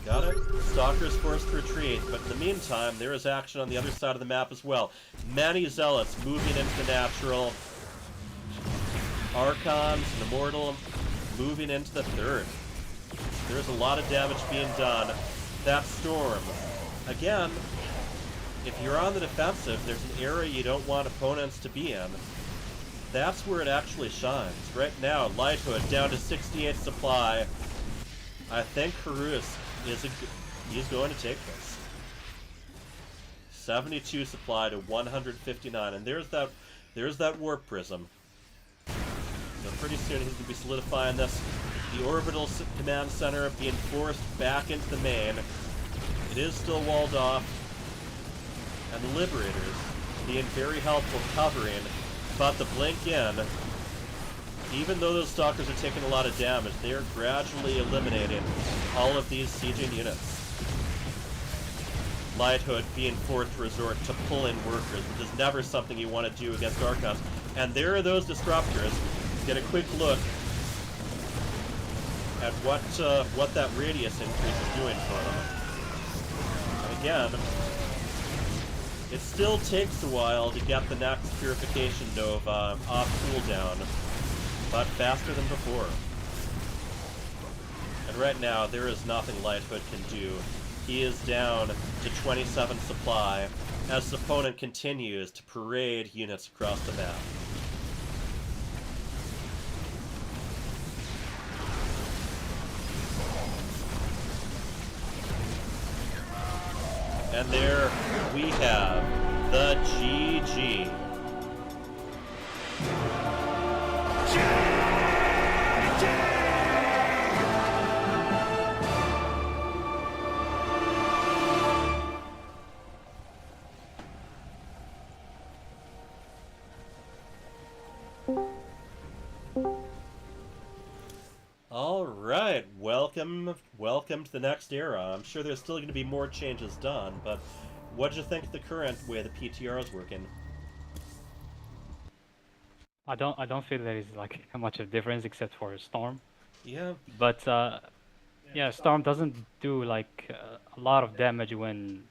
Got it. Stalker's forced to retreat, but in the meantime, there is action on the other side of the map as well. Many Zealots moving into the natural. Archons and Immortal moving into the third. There's a lot of damage being done. That Storm, again, if you're on the defensive, there's an area you don't want opponents to be in. That's where it actually shines. Right now, Lighthood down to 68 supply. I think Harus he's going to take this. 72 supply to 159, and there's that Warp Prism. So pretty soon he's going to be solidifying this. The Orbital Command Center being forced back into the main. It is still walled off. And the Liberators being very helpful covering. But the blink in, even though those Stalkers are taking a lot of damage, they are gradually eliminating all of these sieging units. Lighthood being forced to resort to pull-in workers, which is never something you want to do against Archons. And there are those Disruptors. Get a quick look at what that radius increase is doing for them. And again, it still takes a while to get the next Purification Nova off cooldown, but faster than before. And right now, there is nothing Lighthood can do. He is down to 27 supply as his opponent continues to parade units across the map. And there we have the GG. All right, welcome to the next era. I'm sure there's still going to be more changes done, but what do you think of the current way the PTR is working? I don't feel there is like much of a difference except for Storm. Yeah. But yeah, Storm doesn't do like a lot of damage when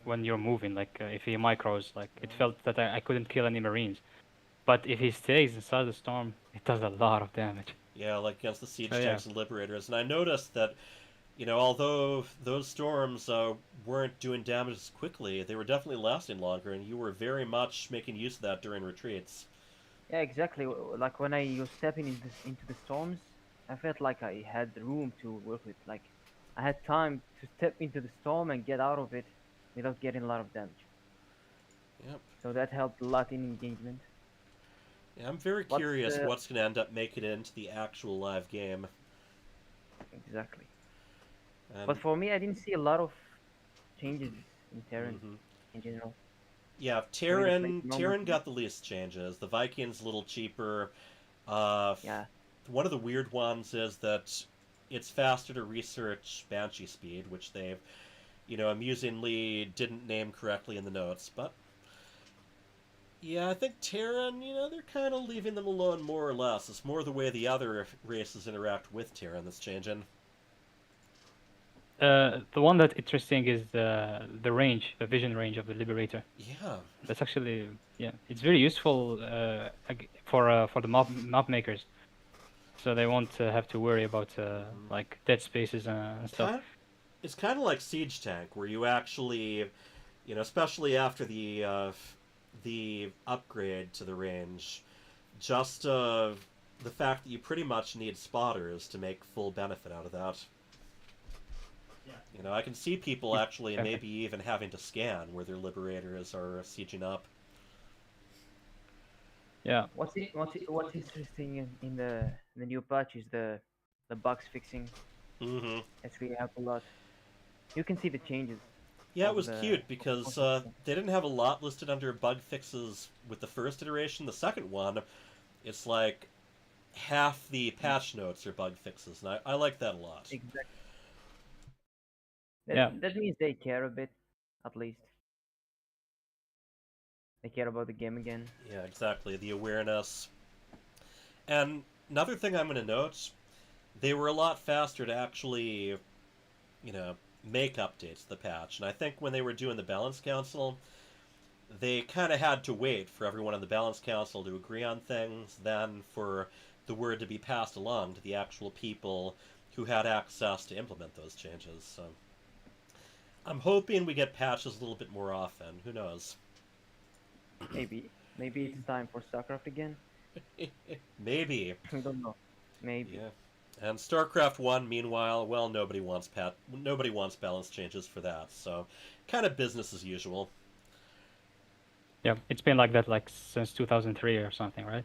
you're moving. Like if he micros, like it felt that I couldn't kill any Marines. But if he stays inside the Storm, it does a lot of damage. Yeah, like against the siege Oh, yeah. tanks and liberators. And I noticed that, you know, although those storms weren't doing damage as quickly, they were definitely lasting longer, and you were very much making use of that during retreats. Yeah, exactly. Like when I was stepping into the storms, I felt like I had room to work with. Like I had time to step into the storm and get out of it without getting a lot of damage. Yep. So that helped a lot in engagement. Yeah, I'm very What's curious the- what's going to end up making it into the actual live game. Exactly. And, But for me, I didn't see a lot of changes in Terran mhm. in general. Yeah, like, Terran normal- got the least changes. The Vikings a little cheaper. Yeah. One of the weird ones is that it's faster to research Banshee speed, which they've, you know, amusingly didn't name correctly in the notes. But yeah, I think Terran, you know, they're kind of leaving them alone more or less. It's more the way the other races interact with Terran that's changing. The one that's interesting is the range, the vision range of the Liberator. Yeah. That's actually, yeah, it's very useful for the map makers, so they won't have to worry about like dead spaces and stuff. It's kind of like Siege Tank, where you actually, you know, especially after the upgrade to the range, just the fact that you pretty much need spotters to make full benefit out of that. You know, I can see people actually maybe even having to scan where their liberators are sieging up. Yeah. What's interesting in the new patch is the bugs fixing. Mm-hmm. It's really helped a lot. You can see the changes Yeah, it of was the cute because of the they didn't have a lot listed under bug fixes with the first iteration. The second one, it's like half the patch notes are bug fixes, and I like that a lot. exactly. Yeah. That means they care a bit, at least. They care about the game again. Yeah, exactly. The awareness. And another thing I'm going to note, they were a lot faster to actually, make updates to the patch. And I think when they were doing the Balance Council, they kind of had to wait for everyone on the Balance Council to agree on things, then for the word to be passed along to the actual people who had access to implement those changes. So I'm hoping we get patches a little bit more often. Who knows? Maybe it's time for StarCraft again. Maybe. We don't know. Maybe. Yeah. And StarCraft 1, meanwhile, well, nobody wants balance changes for that. So kind of business as usual. Yeah. It's been like that like since 2003 or something, right?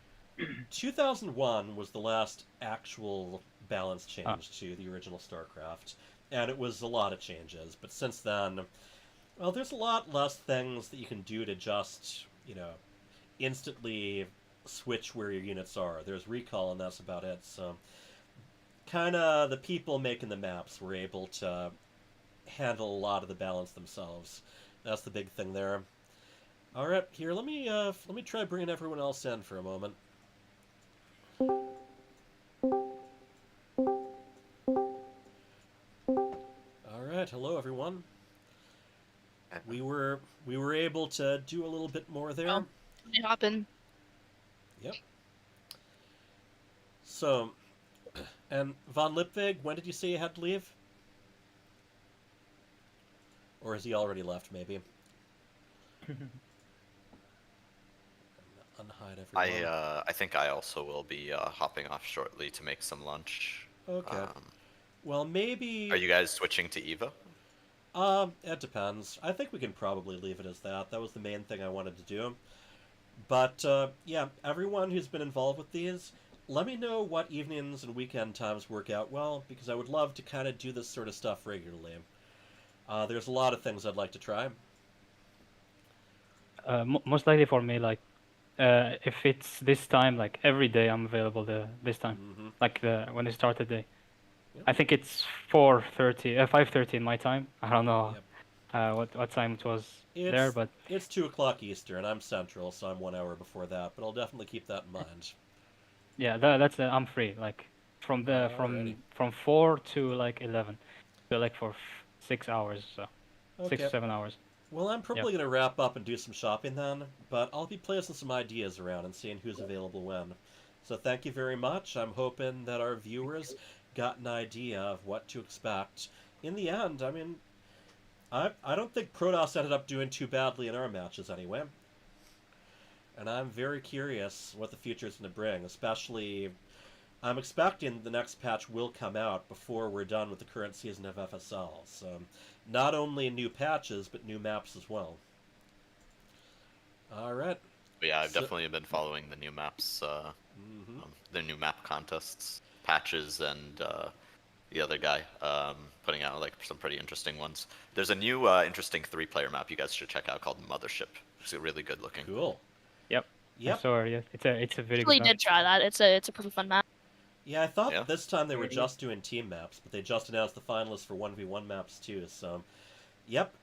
2001 was the last actual balance Ah. change to the original StarCraft, and it was a lot of changes. But since then, well, there's a lot less things that you can do to just, instantly switch where your units are. There's recall, and that's about it. So, kind of the people making the maps were able to handle a lot of the balance themselves. That's the big thing there. All right, here let me try bringing everyone else in for a moment. All right, hello everyone. We were able to do a little bit more there. Let me hop in. Yep. So, and Von Lipwig, when did you say you had to leave? Or has he already left, maybe? Unhide everyone. I think I also will be hopping off shortly to make some lunch. Okay. Well, maybe... Are you guys switching to Eva? It depends. I think we can probably leave it as that. That was the main thing I wanted to do. But, yeah, everyone who's been involved with these, let me know what evenings and weekend times work out well, because I would love to kind of do this sort of stuff regularly. There's a lot of things I'd like to try. Most likely for me, like, if it's this time, like every day I'm available this time, like when they start the day. Yep. I think it's 4:30, 5:30 in my time. I don't know Yep. what time it was there, but It's 2 o'clock Eastern. I'm Central, so I'm 1 hour before that, but I'll definitely keep that in mind. yeah, that's I'm free. Like from Alrighty. from 4 to like 11, so like for 6 hours, so 6 Okay. or 7 hours. Well, I'm probably going to wrap up and do some shopping then, but I'll be placing some ideas around and seeing who's available when. So thank you very much. I'm hoping that our viewers got an idea of what to expect. In the end, I mean, I don't think Protoss ended up doing too badly in our matches anyway. And I'm very curious what the future is going to bring, especially... I'm expecting the next patch will come out before we're done with the current season of FSL. So, not only new patches, but new maps as well. Alright. But yeah, I've So- definitely been following the new maps, the new map contests, patches, and the other guy putting out like some pretty interesting ones. There's a new interesting 3-player map you guys should check out called Mothership. It's really good looking. Cool. Yep. Yep. So yeah, it's a very Actually good did map. try that. It's a pretty fun map. Yeah, I thought Yeah. this time they were just doing team maps, but they just announced the finalists for 1v1 maps too, so... Yep,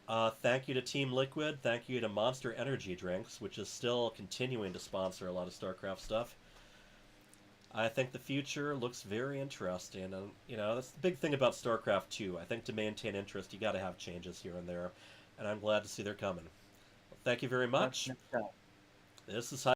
thank you to Team Liquid, thank you to Monster Energy Drinks, which is still continuing to sponsor a lot of StarCraft stuff. I think the future looks very interesting, and, that's the big thing about StarCraft 2. I think to maintain interest, you gotta have changes here and there, and I'm glad to see they're coming. Well, thank you very much. That's next time. This is